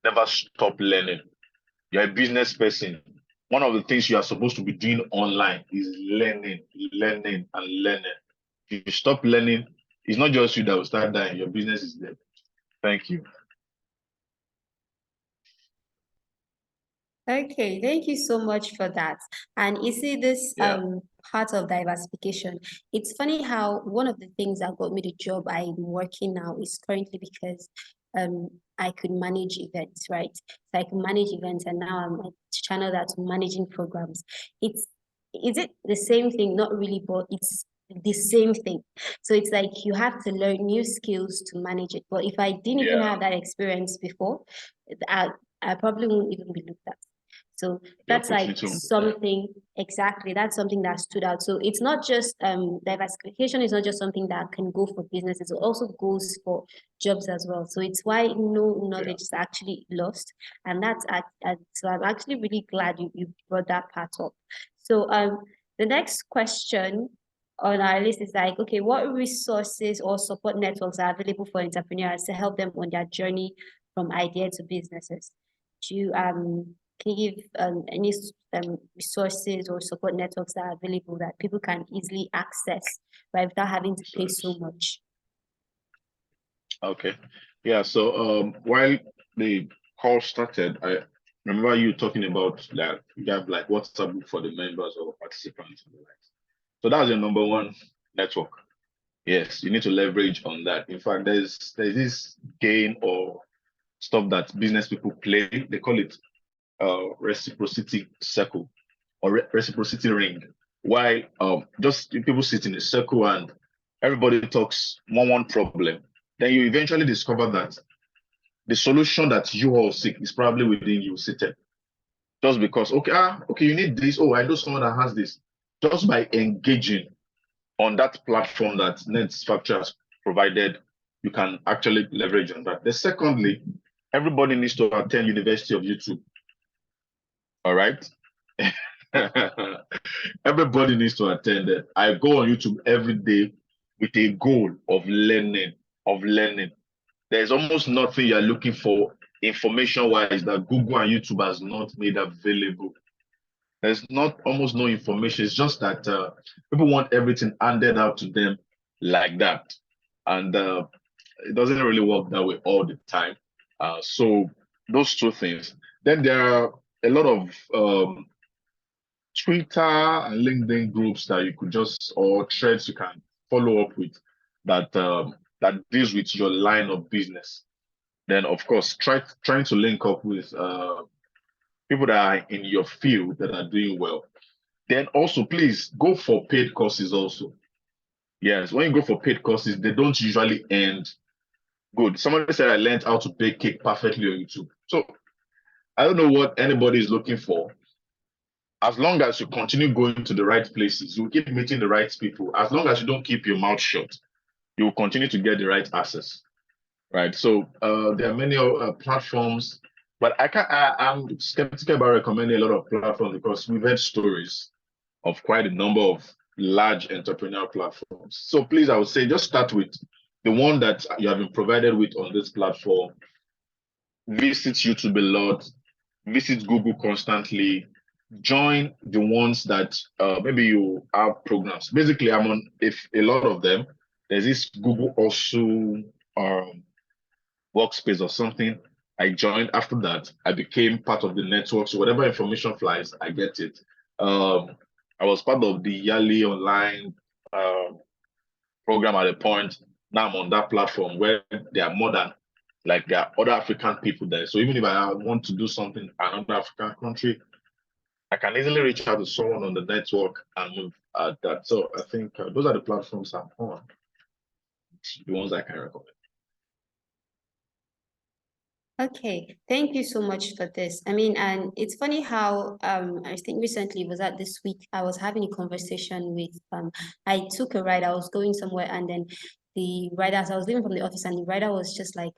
B: Never stop learning. You're a business person. One of the things you are supposed to be doing online is learning, learning, and learning. If you stop learning, it's not just you that will start dying. Your business is dead. Thank you.
A: Okay, thank you so much for that. And you see this part of diversification. It's funny how one of the things that got me the job I'm working now is currently because I could manage events, right? So I can manage events, and now I'm like channel that to managing programs. Is it the same thing? Not really, but it's the same thing. So it's like you have to learn new skills to manage it. But if I didn't even have that experience before, I probably wouldn't even be looked at. So that's like something, exactly, that's something that stood out. So it's not just diversification is not just something that can go for businesses, it also goes for jobs as well. So it's why no knowledge is actually lost. And so I'm actually really glad you brought that part up. So the next question on our list is like, okay, what resources or support networks are available for entrepreneurs to help them on their journey from idea to businesses? Do you can you give any resources or support networks that are available that people can easily access, right, without having to pay so much?
B: Okay. Yeah. So while the call started, I remember you talking about that you have like WhatsApp group for the members or participants. So that's your number 1 network. Yes, you need to leverage on that. In fact, there's this game or stuff that business people play. They call it reciprocity circle or reciprocity ring. While just people sit in a circle and everybody talks one problem, then you eventually discover that the solution that you all seek is probably within you seated. Just because, okay, you need this. Oh, I know someone that has this. Just by engaging on that platform that Nets Factory has provided, you can actually leverage on that. Then secondly, everybody needs to attend University of YouTube. All right. Everybody needs to attend it. I go on YouTube every day with a goal of learning, There's almost nothing you're looking for information-wise that Google and YouTube has not made available. There's not almost no information. It's just that people want everything handed out to them like that. And it doesn't really work that way all the time. So those 2 things. Then there are a lot of Twitter and LinkedIn groups that you could or threads you can follow up with that that deals with your line of business. Then of course trying to link up with people that are in your field that are doing well. Then also please go for paid courses also. Yes, when you go for paid courses, they don't usually end good. Somebody said I learned how to bake cake perfectly on YouTube. So I don't know what anybody is looking for. as long as you continue going to the right places, you keep meeting the right people. As long as you don't keep your mouth shut, you will continue to get the right access. Right. So there are many platforms, but I'm skeptical about recommending a lot of platforms because we've heard stories of quite a number of large entrepreneurial platforms. So please, I would say just start with the one that you have been provided with on this platform. Visit YouTube a lot, visit Google constantly, join the ones that maybe you have programs. Basically, I'm on if a lot of them. There's this Google also workspace or something. I joined. After that, I became part of the network. So whatever information flies, I get it. I was part of the yearly online program at a point. Now I'm on that platform where there are more than like there are other African people there. So even if I want to do something in another African country, I can easily reach out to someone on the network and move at that. So I think those are the platforms I'm on, the ones I can recommend.
A: Okay, thank you so much for this. I mean, and it's funny how I think recently was that this week I was having a conversation with I took a ride, I was going somewhere, and then the rider, as I was leaving from the office, and the rider was just like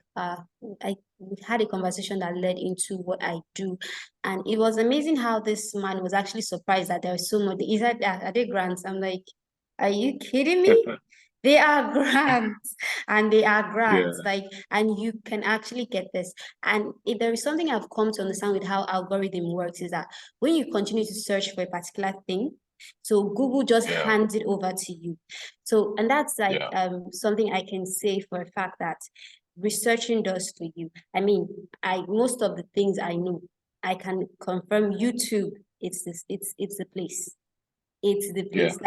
A: we had a conversation that led into what I do. And it was amazing how this man was actually surprised that there was so much. He said, are they grants? I'm like, are you kidding me? They are grants and they are grants,
B: Yeah,
A: like, and you can actually get this. And if there is something I've come to understand with how algorithm works is that when you continue to search for a particular thing, so Google just
B: yeah,
A: hands it over to you. So, and that's like
B: yeah,
A: something I can say for a fact that researching does for you. I mean, most of the things I know, I can confirm YouTube, it's the place. It's the
B: yeah,
A: place.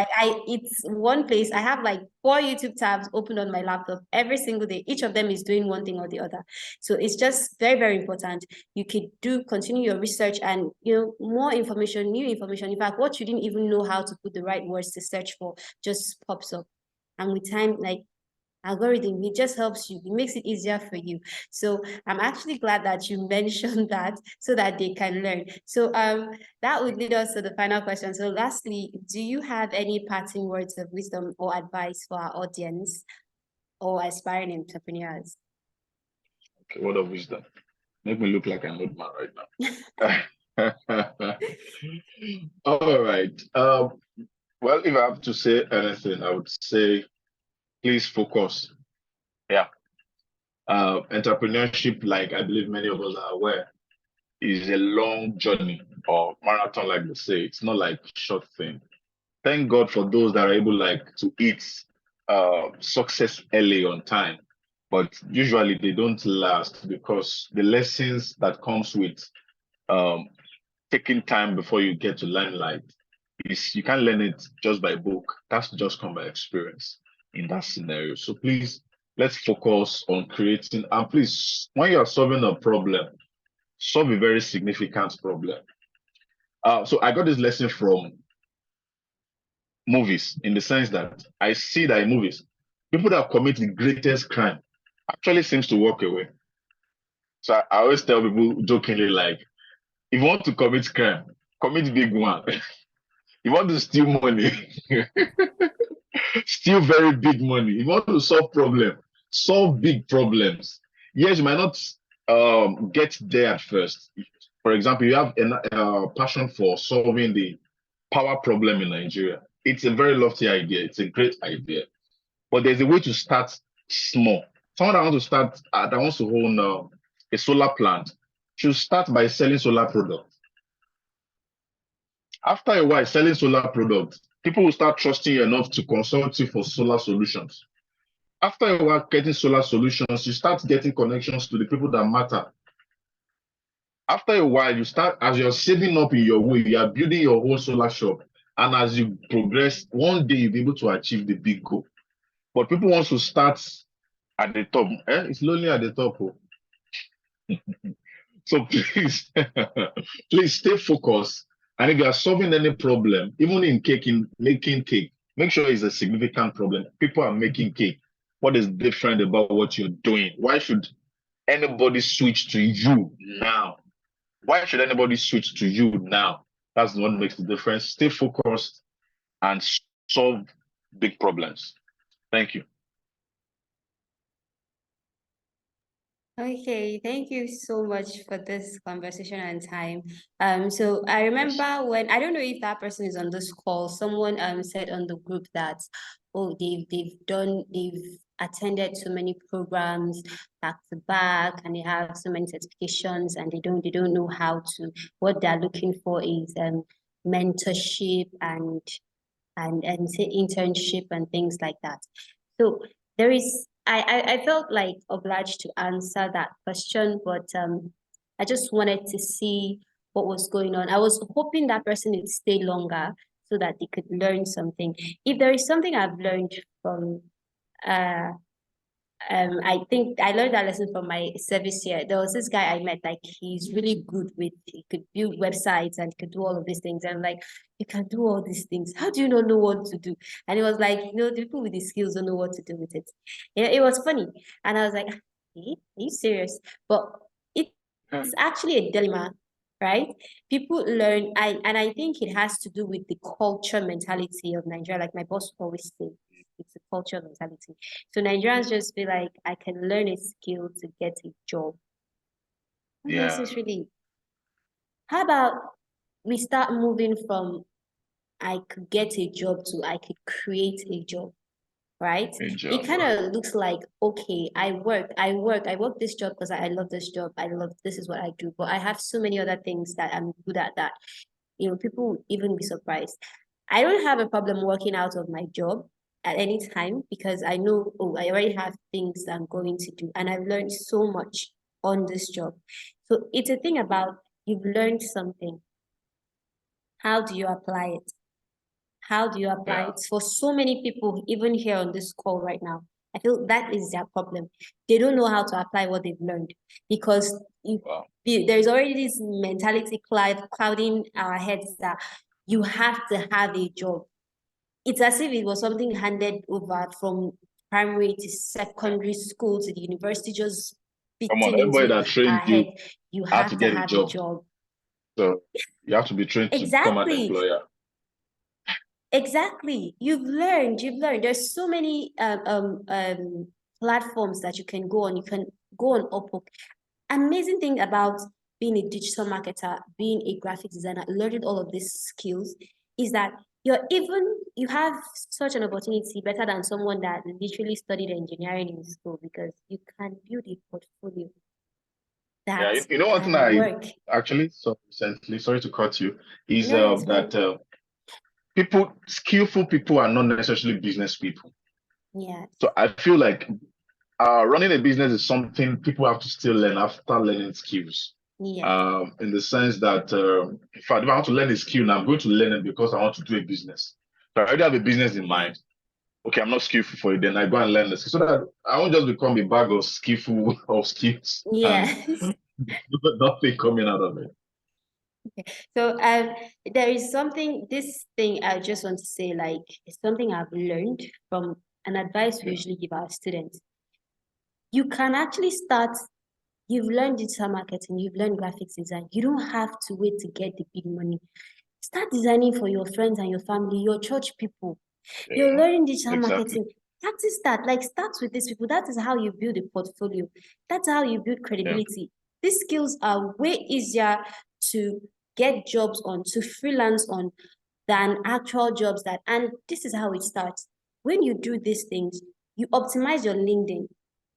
A: It's one place. I have like 4 YouTube tabs open on my laptop every single day. Each of them is doing one thing or the other. So it's just very, very important. You could continue your research and, more information, new information. In fact, what you didn't even know how to put the right words to search for just pops up. And with time, like algorithm, it just helps you, it makes it easier for you. So I'm actually glad that you mentioned that so that they can learn. So that would lead us to the final question. So lastly, do you have any parting words of wisdom or advice for our audience or aspiring entrepreneurs?
B: Okay, word of wisdom. Make me look like an old man right now. All right. Well, if I have to say anything, I would say please focus. Yeah. Entrepreneurship, like I believe many of us are aware, is a long journey or marathon, like they say. It's not like a short thing. Thank God for those that are able like to eat success early on time. But usually they don't last because the lessons that comes with um, taking time before you get to limelight is you can't learn it just by book. That's just come by experience in that scenario. So please let's focus on creating and please when you are solving a problem, solve a very significant problem. So I got this lesson from movies in the sense that I see that in movies, people that commit the greatest crime actually seems to walk away. So I always tell people jokingly, like, if you want to commit crime, commit big one. You want to steal money, steal very big money. You want to solve problem, solve big problems. Yes, you might not get there at first. For example, you have a passion for solving the power problem in Nigeria. It's a very lofty idea. It's a great idea, but there's a way to start small. Someone that wants to start, that wants to own a solar plant, should start by selling solar products. After a while, selling solar products, people will start trusting you enough to consult you for solar solutions. After a while, getting solar solutions, you start getting connections to the people that matter. After a while, you start, as you're saving up in your way, you are building your whole solar shop. And as you progress, one day you'll be able to achieve the big goal. But people want to start at the top. It's lonely at the top. Oh. So please, please stay focused. And if you are solving any problem, even in making cake, make sure it's a significant problem. People are making cake. What is different about what you're doing? Why should anybody switch to you now? Why should anybody switch to you now? That's what makes the difference. Stay focused and solve big problems. Thank you.
A: Okay, thank you so much for this conversation and time. So I remember when I don't know if that person is on this call, someone said on the group that oh they've attended so many programs back to back and they have so many certifications and they don't know how to what they're looking for is mentorship and say internship and things like that. So there is I felt like obliged to answer that question, but I just wanted to see what was going on. I was hoping that person would stay longer so that they could learn something. If there is something I've learned from uh I think I learned that lesson from my service year. There was this guy I met, like he's really good with, he could build websites and could do all of these things. And like, you can do all these things. How do you not know what to do? And it was like, the people with the skills don't know what to do with it. It was funny. And I was like, are you serious? But it's actually a dilemma, right? People learn, and I think it has to do with the culture mentality of Nigeria. Like my boss always say, it's a culture mentality. So Nigerians just feel like I can learn a skill to get a job. Not
B: Yeah.
A: necessarily. How about we start moving from I could get a job to I could create a job, right? It kind of looks like, okay, I work this job because I love this job. This is what I do. But I have so many other things that I'm good at that, people would even be surprised. I don't have a problem working out of my job at any time because I know, oh, I already have things I'm going to do. And I've learned so much on this job. So it's a thing about you've learned something. How do you apply it? How do you apply it? For so many people, even here on this call right now, I feel that is their problem. They don't know how to apply what they've learned because there's already this mentality clouding our heads that you have to have a job. It's as if it was something handed over from primary to secondary school to the university, just
B: Come on,
A: fitting
B: everybody
A: into
B: that trained
A: our head. You
B: how
A: have
B: to
A: to
B: get a
A: have a
B: job.
A: job.
B: So you have to be trained to become an employer.
A: Exactly. You've learned. There's so many platforms that you can go on. You can go on Upwork. Amazing thing about being a digital marketer, being a graphic designer, learning all of these skills is that you have such an opportunity better than someone that literally studied engineering in school because you can build a portfolio that
B: you know what
A: can
B: I
A: work.
B: actually saw recently, sorry to cut you, is
A: No,
B: that skillful people are not necessarily business people.
A: Yeah.
B: So I feel like running a business is something people have to still learn after learning skills.
A: Yeah.
B: In the sense that, in fact, if I want to learn a skill now, I'm going to learn it because I want to do a business. So I already have a business in mind. Okay, I'm not skillful for it, then I go and learn this so that I won't just become a bag of skillful of skills.
A: Yes.
B: Nothing coming out of it.
A: Okay. So there is this thing I just want to say, like it's something I've learned from an advice we usually give our students. You can actually start, you've learned digital marketing, you've learned graphics design. You don't have to wait to get the big money. Start designing for your friends and your family, your church people. You're learning digital marketing. Practice that. Like start with these people. That is how you build a portfolio. That's how you build credibility. These skills are way easier to get jobs on, to freelance on than actual jobs and this is how it starts. When you do these things, you optimize your LinkedIn.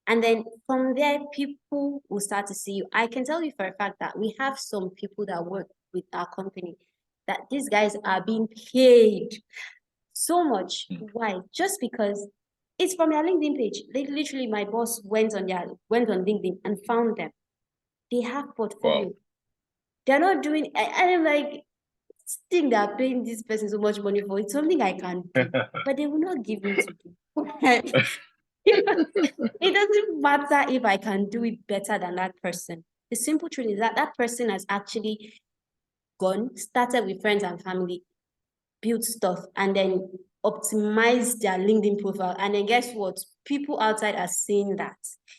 A: And then from there, people will start to see you. I can tell you for a fact that we have some people that work with our company that these guys are being paid so much. Why? Just because it's from their LinkedIn page. They literally, my boss went on LinkedIn and found them. They have portfolio. Wow. They're not doing, and I'm like, thing they are paying this person so much money for. It's something I can do, but they will not give me to do. It doesn't matter if I can do it better than that person. The simple truth is that that person has actually started with friends and family, built stuff, and then optimize their LinkedIn profile. And then guess what? People outside are seeing that.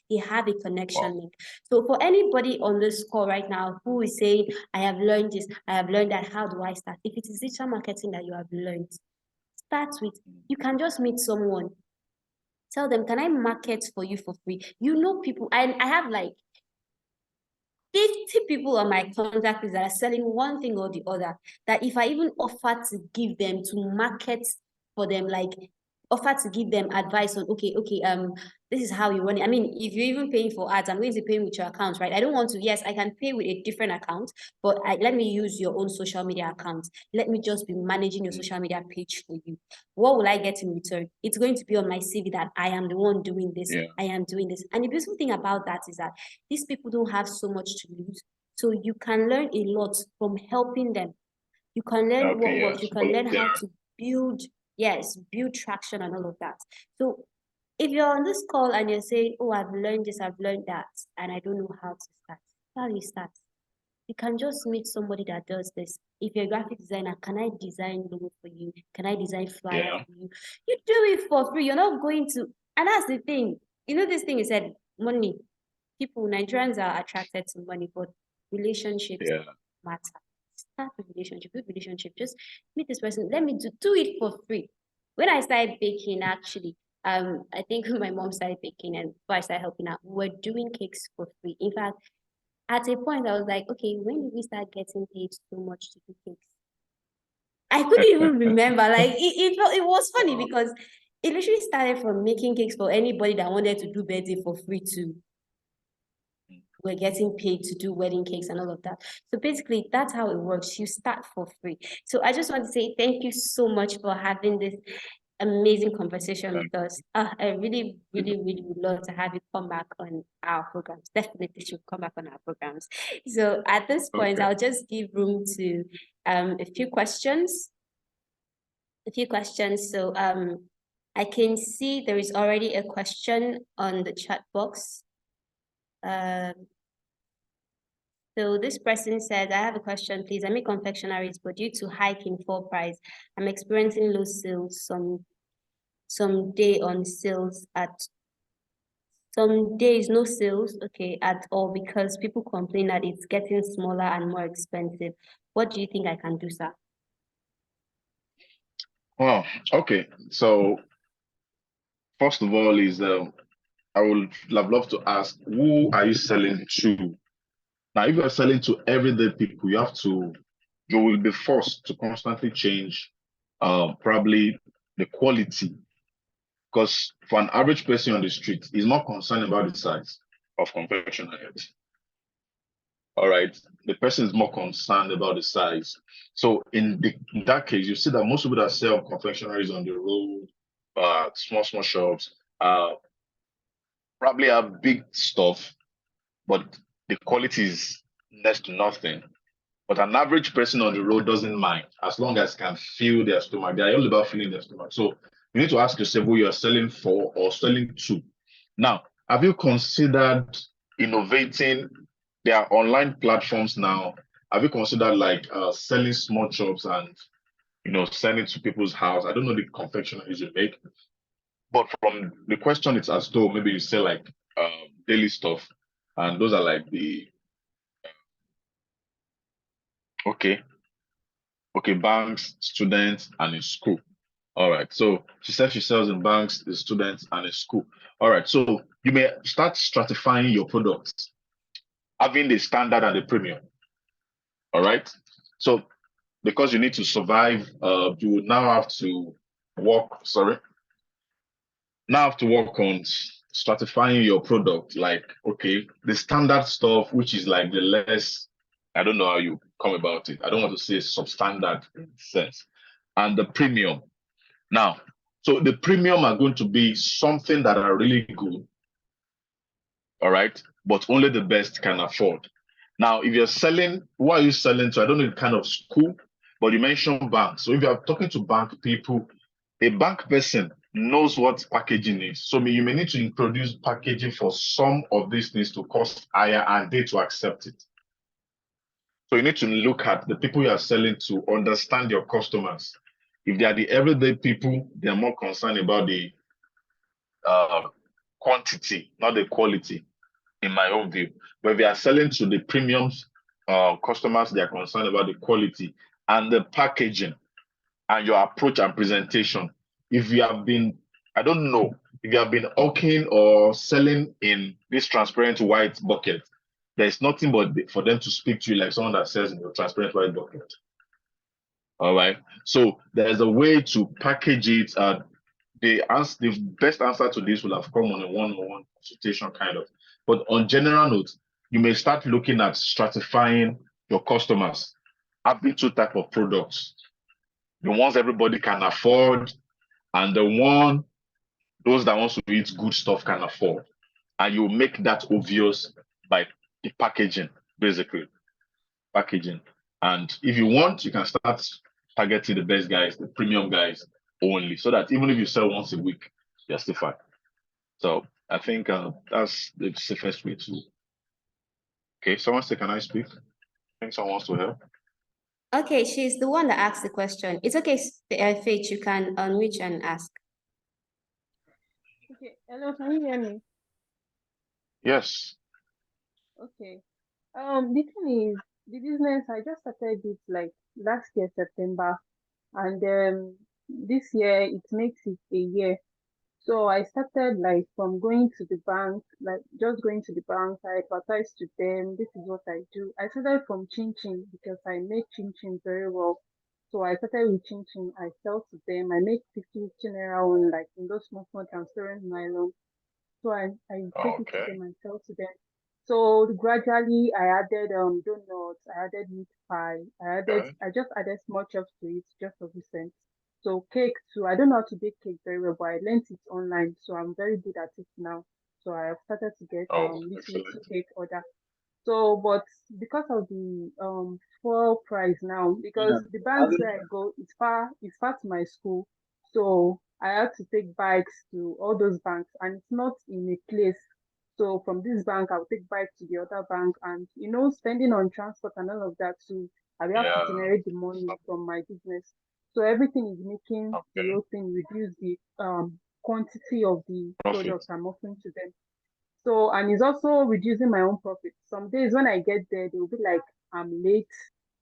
A: They have a connection link. So for anybody on this call right now who is saying, I have learned this, I have learned that, how do I start? If it is digital marketing that you have learned, start with, you can just meet someone. Tell them, can I market for you for free? You know people, I have like 50 people on my contact list that are selling one thing or the other, that if I even offer to give them to market for them, like offer to give them advice on, okay, this is how you run it. I mean, if you're even paying for ads, I'm going to pay with your account, right? I don't want to, yes, I can pay with a different account, but let me use your own social media account. Let me just be managing your social media page for you. What will I get in return? It's going to be on my CV that I am the one doing this.
B: Yeah.
A: I am doing this. And the beautiful thing about that is that these people don't have so much to lose. So you can learn a lot from helping them. You can learn what works. You can learn how to build traction and all of that. So if you're on this call and you're saying, oh, I've learned this, I've learned that, and I don't know how to start, how do you start? You can just meet somebody that does this. If you're a graphic designer, can I design logo for you? Can I design flyer for you? You do it for free. You're not going to, and that's the thing. You know, this thing is said, money. People, Nigerians are attracted to money, but relationships matter. Start a relationship, good relationship. Just meet this person. Let me do it for free. When I started baking, actually, I think my mom started baking, and before I started helping out, we were doing cakes for free. In fact, at a point, I was like, okay, when did we start getting paid so much to do cakes? I couldn't even remember. Like it was funny because it literally started from making cakes for anybody that wanted to do birthday for free too. We're getting paid to do wedding cakes and all of that. So basically, that's how it works. You start for free. So I just want to say thank you so much for having this amazing conversation with us. I really, really, really would love to have you come back on our programs. Definitely should come back on our programs. So at this point, I'll just give room to a few questions. So I can see there is already a question on the chat box. So this person said, I have a question, please. I make confectionaries, but due to hike in fall price, I'm experiencing low sales, some day on sales at some days, no sales, okay, at all, because people complain that it's getting smaller and more expensive. What do you think I can do, sir?
B: Oh, okay. So first of all is I would have loved to ask, who are you selling to? Now, if you are selling to everyday people, you will be forced to constantly change probably the quality. Because for an average person on the street, he's not concerned about the size of confectionery. All right. The person is more concerned about the size. So in that case, you see that most people that sell confectionaries on the road, small shops, probably have big stuff, but the quality is next to nothing. But an average person on the road doesn't mind as long as can fill their stomach. They are all about filling their stomach. So you need to ask yourself who you're selling for or selling to. Now, have you considered innovating? There are online platforms now. Have you considered like selling small chops and sending to people's house? I don't know the confectionaries you make, but from the question, it's as though maybe you sell like daily stuff, and those are like the okay, banks, students, and in school. All right. So she said she sells in banks, the students, and in school. All right. So you may start stratifying your products, having the standard and the premium. All right. So because you need to survive, you now have to work on stratifying your product. Like, okay, the standard stuff, which is like the less, I don't know how you come about it. I don't want to say substandard in sense. And the premium. Now, so the premium are going to be something that are really good, all right, but only the best can afford. Now, if you're selling, who are you selling to? I don't know the kind of school, but you mentioned banks. So if you're talking to bank people, a bank person knows what packaging is. So you may need to introduce packaging for some of these things to cost higher and they to accept it. So you need to look at the people you are selling to, understand your customers. If they are the everyday people, they are more concerned about the quantity, not the quality, in my own view. But if they are selling to the premiums customers, they are concerned about the quality and the packaging and your approach and presentation. If you have been, I don't know, if you have been hawking or selling in this transparent white bucket, there's nothing but for them to speak to you like someone that sells in the transparent white bucket. All right. So there's a way to package it. The best answer to this will have come on a one-on-one consultation kind of. But on general notes, you may start looking at stratifying your customers, having two type of products: the ones everybody can afford, and those that wants to eat good stuff can afford. And you make that obvious by the packaging, basically. Packaging. And if you want, you can start targeting the best guys, the premium guys only, so that even if you sell once a week, you're still fine. So I think that's the safest way to. Okay, someone say, can I speak? I think someone wants to help.
A: Okay, she's the one that asked the question. It's okay, Faith, you can unmute and ask.
C: Okay, hello, can you hear me?
B: Yes.
C: Okay. The thing is, the business, I just started it like last year, September, and this year it makes it a year. So I started like from going to the bank, like just going to the bank, I advertised to them, this is what I do. I started from chin chin because I make chin chin very well. So I started with chin chin, I sell to them, I make 50 naira on like in those small, small transparent nylon. So I take it to
B: Okay.
C: them and sell to them. So gradually I added donuts, I added meat pie,
B: Okay.
C: I just added small chops to it just for recent. So cake too. I don't know how to bake cake very well, but I learned it online, so I'm very good at it now. So I have started to get
B: Oh,
C: little
B: excellent.
C: cake order. So, but because of the fuel price now, because the banks where I go, it's far to my school. So I had to take bikes to all those banks, and it's not in a place. So from this bank, I'll take bike to the other bank, and spending on transport and all of that too. I will have to
B: Yeah.
C: generate the money from my business. So everything is making the
B: Okay.
C: whole thing reduce the quantity of the
B: Profit.
C: products I'm offering to them. So, and it's also reducing my own profit. Some days when I get there, they'll be like, I'm late.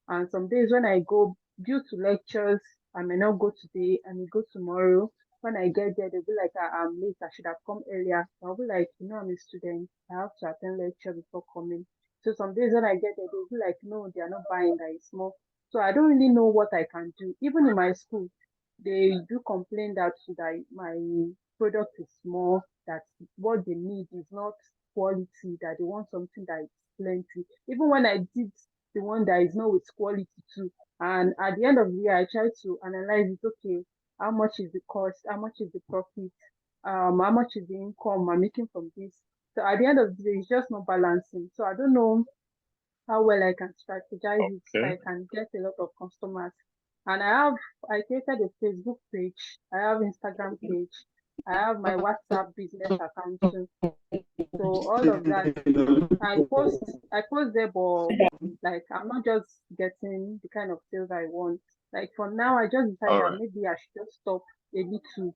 C: And some days when I go, due to lectures, I may not go today, I may go tomorrow. When I get there, they'll be like, I'm late, I should have come earlier. I'll be like, I'm a student, I have to attend lecture before coming. So some days when I get there, they'll be like, no, they are not buying that it's small. So I don't really know what I can do. Even in my school, they do complain that my product is small, that what they need is not quality, that they want something that is plenty. Even when I did the one that is not with quality too, and at the end of the year, I try to analyze it. Okay, how much is the cost? How much is the profit? How much is the income I'm making from this? So at the end of the day, it's just not balancing. So I don't know how well I can strategize it so
B: Okay.
C: I can get a lot of customers. And I created a Facebook page, I have Instagram page, I have my WhatsApp business account too. So all of that, I post there, but like I'm not just getting the kind of sales I want. Like for now, I just decided
B: All
C: that
B: right.
C: maybe I should just stop a little.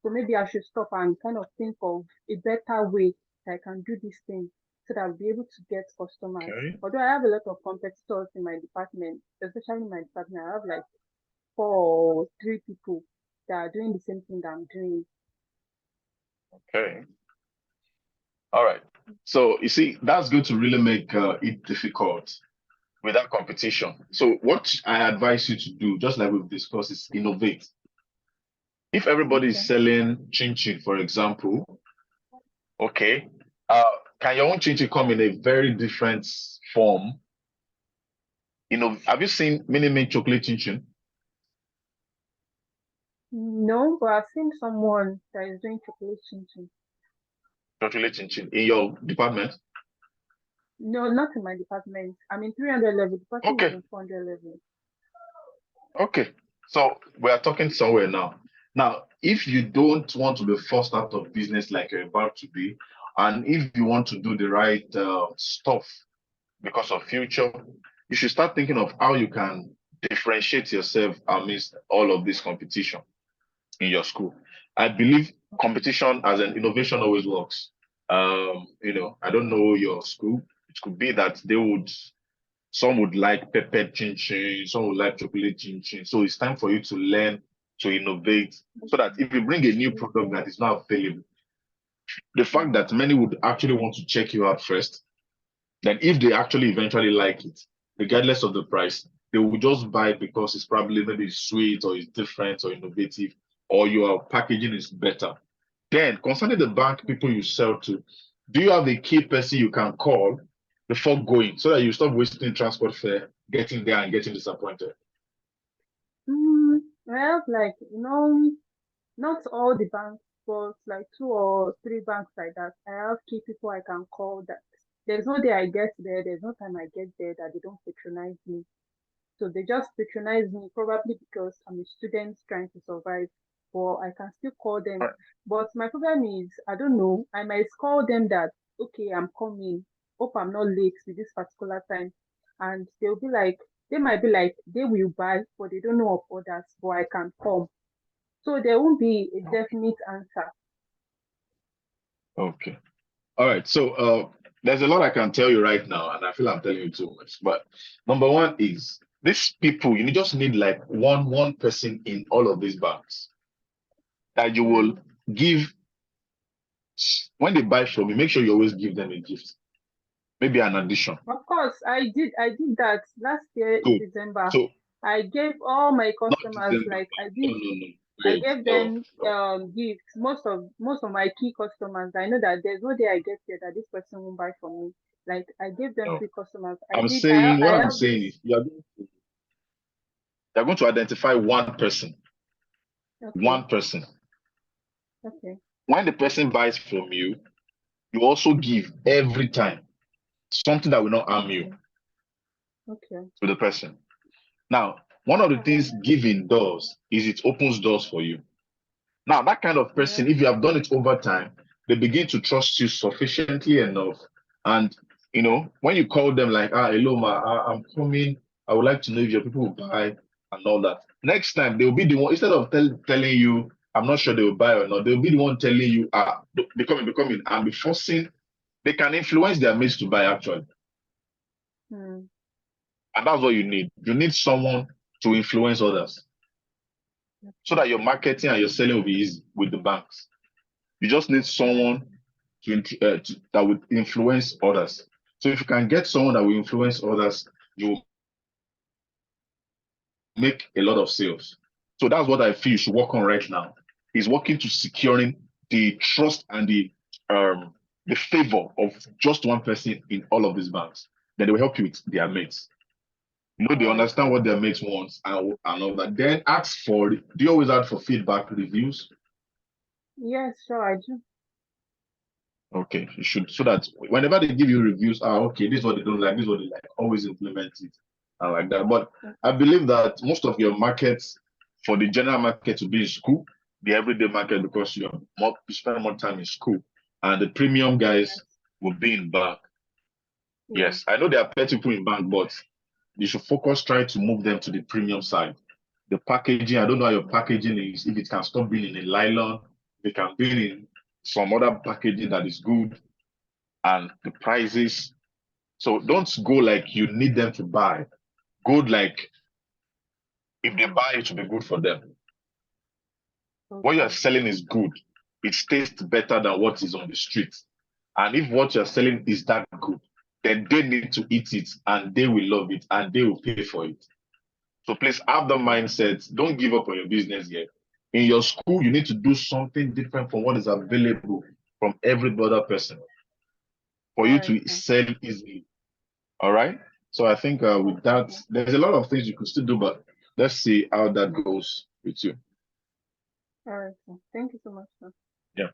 C: So maybe I should stop and kind of think of a better way that I can do this thing so that I'll be able to get customers.
B: Okay.
C: Although I have a lot of competitors in my department, especially in my department, I have like 4 or 3 people that are doing the same thing that I'm doing.
B: Okay. All right. So you see, that's going to really make it difficult with that competition. So what I advise you to do, just like we've discussed, is innovate. If everybody
C: Okay.
B: is selling chin chin, for example, okay, can your own chin chin come in a very different form? Have you seen mini mint chocolate chin chin?
C: No, but I've seen someone that is doing chocolate chin chin.
B: Chocolate chin chin in your department?
C: No, not in my department. I'm in 300 level. The person is
B: Okay.
C: in 400 level.
B: Okay. So we are talking somewhere now. Now, if you don't want to be forced out of business like you're about to be, and if you want to do the right stuff because of future, you should start thinking of how you can differentiate yourself amidst all of this competition in your school. I believe competition as an innovation always works. I don't know your school. It could be that some would like pepper chin chin, some would like chocolate chin chin. So it's time for you to learn to innovate so that if you bring a new product that is not available, the fact that many would actually want to check you out first, then if they actually eventually like it, regardless of the price, they will just buy it because it's probably maybe sweet or it's different or innovative or your packaging is better. Then concerning the bank people you sell to, do you have a key person you can call before going so that you stop wasting transport fare, getting there and getting disappointed?
C: Well, like, not all the banks, but like 2 or 3 banks like that. I have key people I can call that. There's no day I get there, there's no time I get there that they don't patronize me. So they just patronize me probably because I'm a student trying to survive, but I can still call them. But my problem is, I don't know, I might call them that, okay, I'm coming. Hope I'm not late with this particular time. And they might be like, they will buy, but they don't know of others, but I can come. So there won't be a definite answer.
B: Okay. All right. So there's a lot I can tell you right now, and I feel I'm telling you too much. But number one is these people, you just need like one person in all of these banks that you will give when they buy from you, make sure you always give them a gift, maybe an addition.
C: Of course, I did that last year in
B: Good.
C: December.
B: So
C: I gave all my
B: not
C: customers,
B: December.
C: like
B: No, no, no.
C: I
B: Wait.
C: gave
B: No,
C: them
B: no,
C: gifts. Most of my key customers, I know that there's no day I get there that this person won't buy from me. Like I gave them
B: no.
C: free customers.
B: I'm saying
C: I
B: what I'm
C: have
B: saying
C: this.
B: is you're going to identify one person.
C: Okay,
B: One person.
C: okay,
B: When the person buys from you, you also give every time something that will not harm you
C: okay.
B: to the person. Now, one of the things giving does is it opens doors for you. Now, that kind of
C: Yeah.
B: person, if you have done it over time, they begin to trust you sufficiently enough. And when you call them like, hello, I'm coming. I would like to know if your people will buy and all that. Next time, they'll be the one, instead of telling you, I'm not sure they will buy or not, they'll be the one telling you, becoming, and be forcing. They can influence their mates to buy actually.
C: Hmm.
B: And that's what you need. You need someone to influence others so that your marketing and your selling will be easy with the banks. You just need someone that would influence others. So if you can get someone that will influence others, you will make a lot of sales. So that's what I feel you should work on right now. Is working to securing the trust and the favor of just one person in all of these banks. Then they will help you with their mates. They
C: All right.
B: understand what their mates want and all that. Then ask for, do you always ask for feedback reviews?
C: Yes, sure, I do.
B: Okay, you should, so that whenever they give you reviews, okay, this is what they don't like, this is what they like, always implement it and like that. But I believe that most of your markets for the general market to be in school, the everyday market, because you spend more time in school, and the premium guys will be in bank.
C: Yeah.
B: Yes, I know there are plenty people in bank, but you should try to move them to the premium side. The packaging, I don't know how your packaging is, if it can stop being in a nylon, if it can be in some other packaging that is good, and the prices. So don't go like you need them to buy. Go like if they buy, it will be good for them. What you're
C: Okay.
B: selling is good. It tastes better than what is on the street. And if what you're selling is that good, then they need to eat it and they will love it and they will pay for it. So please have the mindset. Don't give up on your business yet. In your school, you need to do something different from what is available from every other person for
C: All
B: you
C: right,
B: to
C: sir.
B: sell easily. All right. So I think with that, there's a lot of things you could still do, but let's see how that goes with you.
C: All right, sir. Thank you so much, sir.
B: Yeah.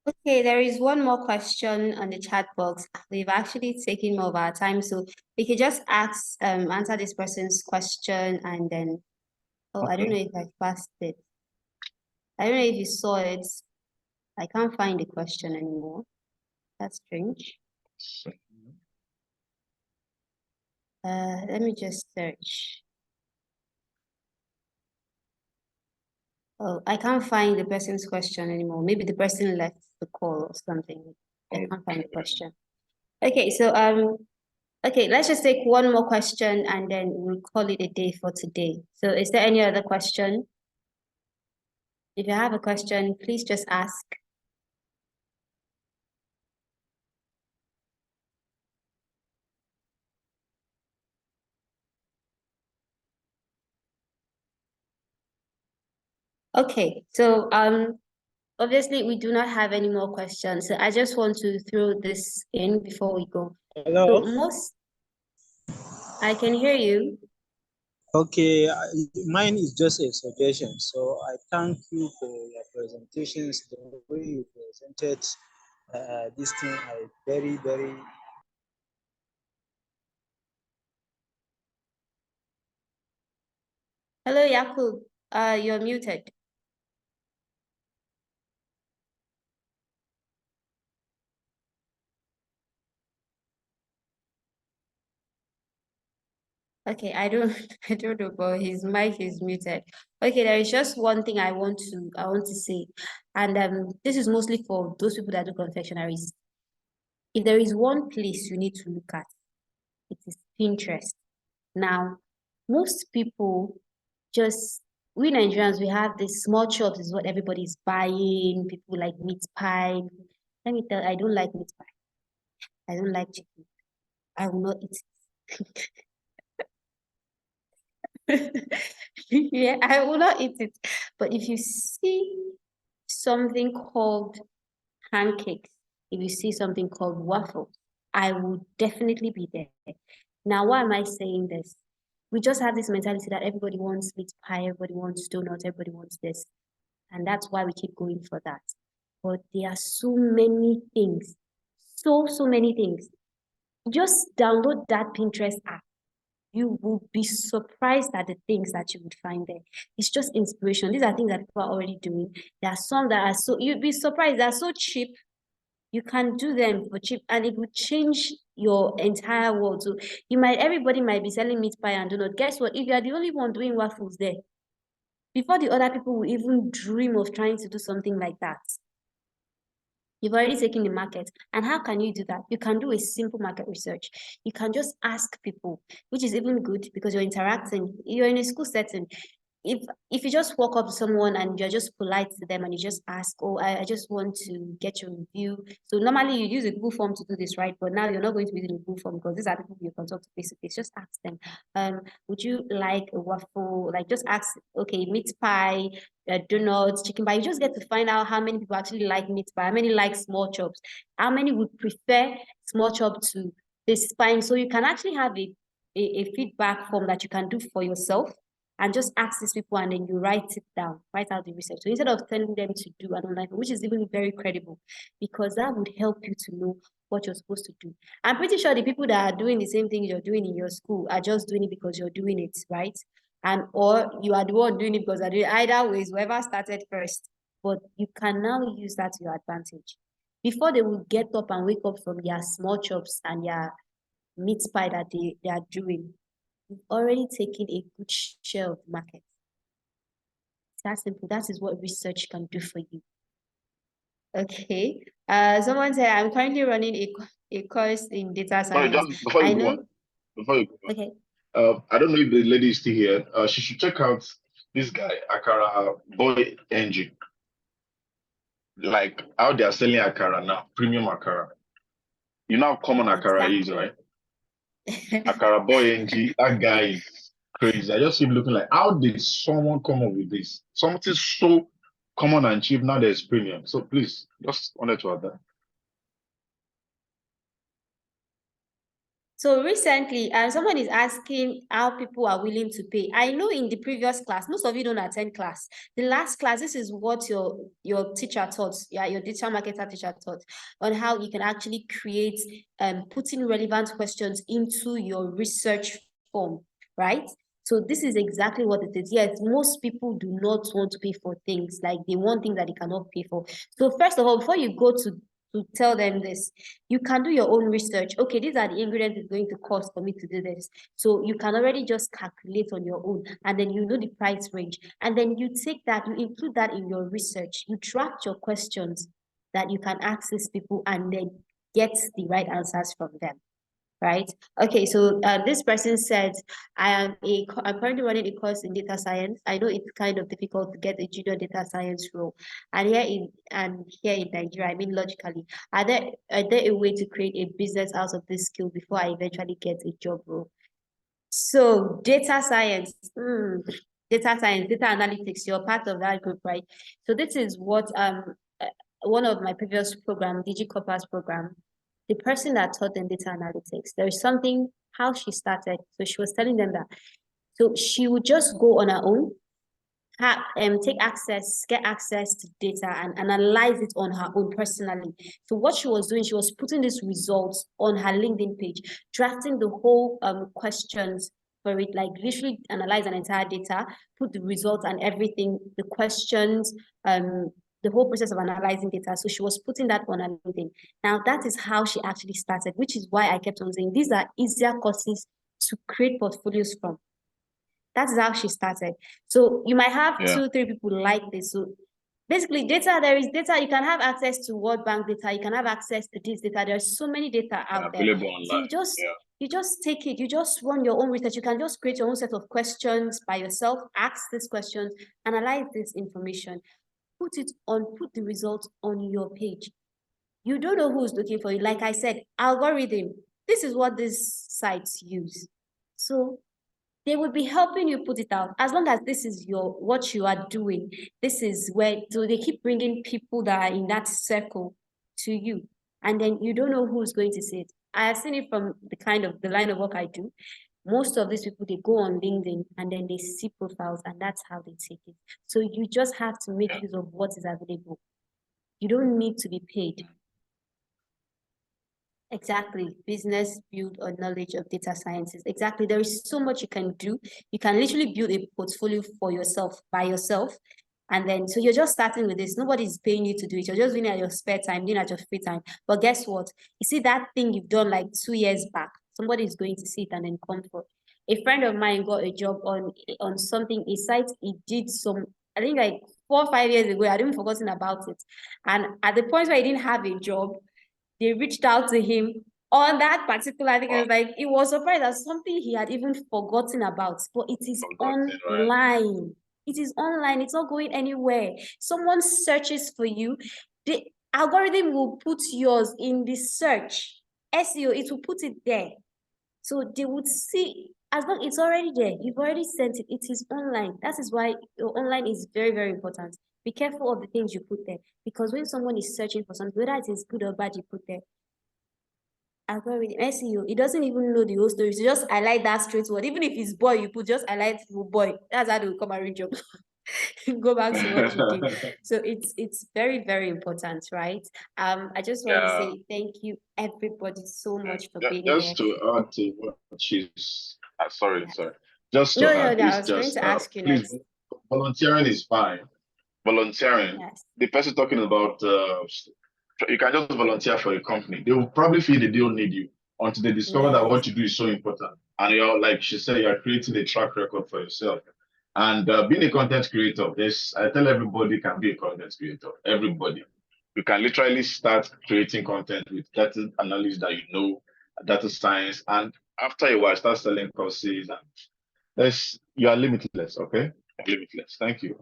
A: Okay, there is one more question on the chat box. We've actually taken more of our time, so we could just answer this person's question and then, I don't know if I passed it. I don't know if you saw it. I can't find the question anymore. That's strange. Let me just search. Oh, I can't find the person's question anymore. Maybe the person left the call or something. I can't find the question. Okay, so okay, let's just take one more question and then we'll call it a day for today. So is there any other question? If you have a question, please just ask. Okay, so obviously we do not have any more questions. So I just want to throw this in before we go.
D: Hello.
A: So I can hear you.
D: Okay, mine is just a suggestion. So I thank you for your presentations. The way you presented this thing, I very, very.
A: Hello, Yakub. You're muted. Okay, I don't I don't know, but his mic is muted. Okay, there is just one thing I want to say, and this is mostly for those people that do confectionaries. If there is one place you need to look at, it is Pinterest. Now, most people just we Nigerians, we have this small chops is what everybody's buying. People like meat pie. Let me tell you, I don't like meat pie. I don't like chicken. I will not eat it. Yeah, I will not eat it. But if you see something called pancakes, if you see something called waffles, I will definitely be there. Now, why am I saying this? We just have this mentality that everybody wants meat pie, everybody wants donuts, everybody wants this. And that's why we keep going for that. But there are so many things, so many things. Just download that Pinterest app. You will be surprised at the things that you would find there. It's just inspiration. These are things that people are already doing. There are some that are so, you'd be surprised, they're so cheap. You can do them for cheap and it would change your entire world. So everybody might be selling meat pie and donut. Guess what? If you are the only one doing waffles there, before the other people will even dream of trying to do something like that, you've already taken the market. And how can you do that? You can do a simple market research. You can just ask people, which is even good because you're interacting. You're in a school setting. If you just walk up to someone and you're just polite to them and you just ask, oh, I just want to get your review. So normally you use a Google form to do this, right? But now you're not going to be using a Google form because these are people you can talk to face to face. Just ask them, would you like a waffle? Like just ask, okay, meat pie, donuts, chicken pie. You just get to find out how many people actually like meat pie, how many like small chops, how many would prefer small chop to this pie. So you can actually have a feedback form that you can do for yourself and just ask these people and then you write it down, write out the research. So instead of telling them to do an online, which is even very credible, because that would help you to know what you're supposed to do. I'm pretty sure the people that are doing the same thing you're doing in your school are just doing it because you're doing it, right? And or you are the one doing it because you're doing it. Either ways, whoever started first. But you can now use that to your advantage. Before they will get up and wake up from their small chops and their meat pie that they are doing, you've already taken a good share of the market. It's that simple. That is what research can do for you. Okay. Someone said I'm currently running a course in data
B: Sorry,
A: science.
B: just before you go on,
A: Okay.
B: I don't know if the lady is still here. She should check out this guy, Akara Boy NG. Like how they are selling Akara now, premium Akara. You know how common Akara is, right? Akara Boy NG, that guy is crazy. I just keep looking like, how did someone come up with this? Something so common and cheap, now there's premium. So please, just wanted to add that.
A: So recently, someone is asking how people are willing to pay. I know in the previous class, most of you don't attend class. The last class, this is what your teacher taught. Yeah, your digital marketer teacher taught on how you can actually create putting relevant questions into your research form, right? So this is exactly what it is. Yes, most people do not want to pay for things. Like they want things that they cannot pay for. So first of all, before you go to to tell them this. You can do your own research. Okay, these are the ingredients it's going to cost for me to do this. So you can already just calculate on your own, and then you know the price range. And then you take that, you include that in your research. You draft your questions that you can ask these people and then get the right answers from them. Right? Okay, so this person said, I'm currently running a course in data science. I know it's kind of difficult to get a junior data science role. And here in Nigeria, I mean logically, are there a way to create a business out of this skill before I eventually get a job role? So data science, data analytics, you're part of that group, right? So this is what one of my previous program, DigiCorpus program, the person that taught them data analytics, there is something, how she started. So she was telling them that. So she would just go on her own, get access to data and analyze it on her own personally. So what she was doing, she was putting these results on her LinkedIn page, drafting the whole questions for it, like literally analyze an entire data, put the results and everything, the questions, the whole process of analyzing data. So she was putting that on her LinkedIn. Now that is how she actually started, which is why I kept on saying these are easier courses to create portfolios from. That's how she started. So you might have 2-3 people like this. So basically data, there is data, you can have access to World Bank data, you can have access to this data. There's so many data out there. So you just take it, you just run your own research. You can just create your own set of questions by yourself, ask these questions, analyze this information, put the results on your page. You don't know who's looking for you. Like I said, algorithm, this is what these sites use. So they would be helping you put it out. As long as this is what you are doing, this is where, so they keep bringing people that are in that circle to you. And then you don't know who's going to see it. I have seen it from the line of work I do. Most of these people, they go on LinkedIn and then they see profiles and that's how they take it. So you just have to make use of what is available. You don't need to be paid. Exactly. Business build on knowledge of data sciences. Exactly. There is so much you can do. You can literally build a portfolio for yourself, by yourself. And then, so you're just starting with this. Nobody's paying you to do it. You're just doing it at your spare time, doing it at your free time. But guess what? You see that thing you've done like 2 years back, somebody is going to see it and then come for it. A friend of mine got a job on something, a site he did I think like 4 or 5 years ago. I'd even forgotten about it. And at the point where he didn't have a job, they reached out to him on that particular thing. It was like, it was surprised that something he had even forgotten about, but it is online. Right? It is online. It's not going anywhere. Someone searches for you. The algorithm will put yours in the search. SEO, it will put it there. So they would see, as long as it's already there, you've already sent it, it is online. That is why your online is very, very important. Be careful of the things you put there, because when someone is searching for something, whether it is good or bad, you put there. Algorithm, SEO, it doesn't even know the whole story. So just highlight that straight word. Even if it's boy, you put just highlight boy. That's how they will come and read you. Go back to what you did. So it's very, very important, right? I just want to say thank you everybody so much for being here.
B: Just to add to what she's sorry. Just to add,
A: I was going to ask you
B: please,
A: next.
B: volunteering is fine. Volunteering. Yes. The person talking about you can just volunteer for a company. They will probably feel they don't need you until they discover that what you do is so important. And you're, like she said, you're creating a track record for yourself. And being a content creator, I tell everybody can be a content creator. Everybody. You can literally start creating content with data analysis that you know, data science, and after a while, start selling courses. And you are limitless, okay? You're limitless. Thank you.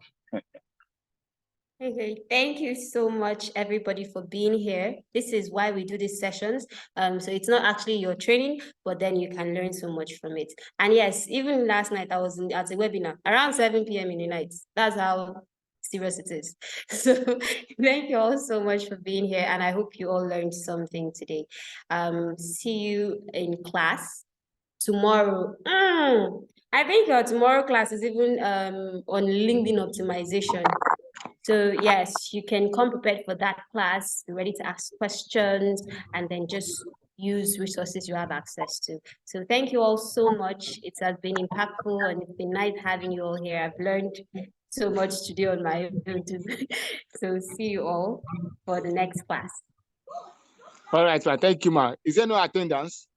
A: Okay, thank you so much, everybody, for being here. This is why we do these sessions. So it's not actually your training, but then you can learn so much from it. And yes, even last night I was at a webinar around 7 p.m. in the night. That's how serious it is. So thank you all so much for being here, and I hope you all learned something today. See you in class tomorrow. I think your tomorrow class is even on LinkedIn optimization. So yes, you can come prepared for that class, be ready to ask questions, and then just use resources you have access to. So thank you all so much. It has been impactful and it's been nice having you all here. I've learned so much today on my own too. So see you all for the next class.
E: All right, ma. Thank you, ma. Is there no attendance?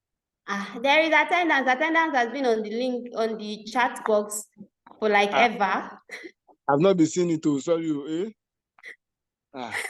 A: There is attendance. Attendance has been on the link on the chat box for like ever.
E: I've not been seeing it too. Sorry, eh?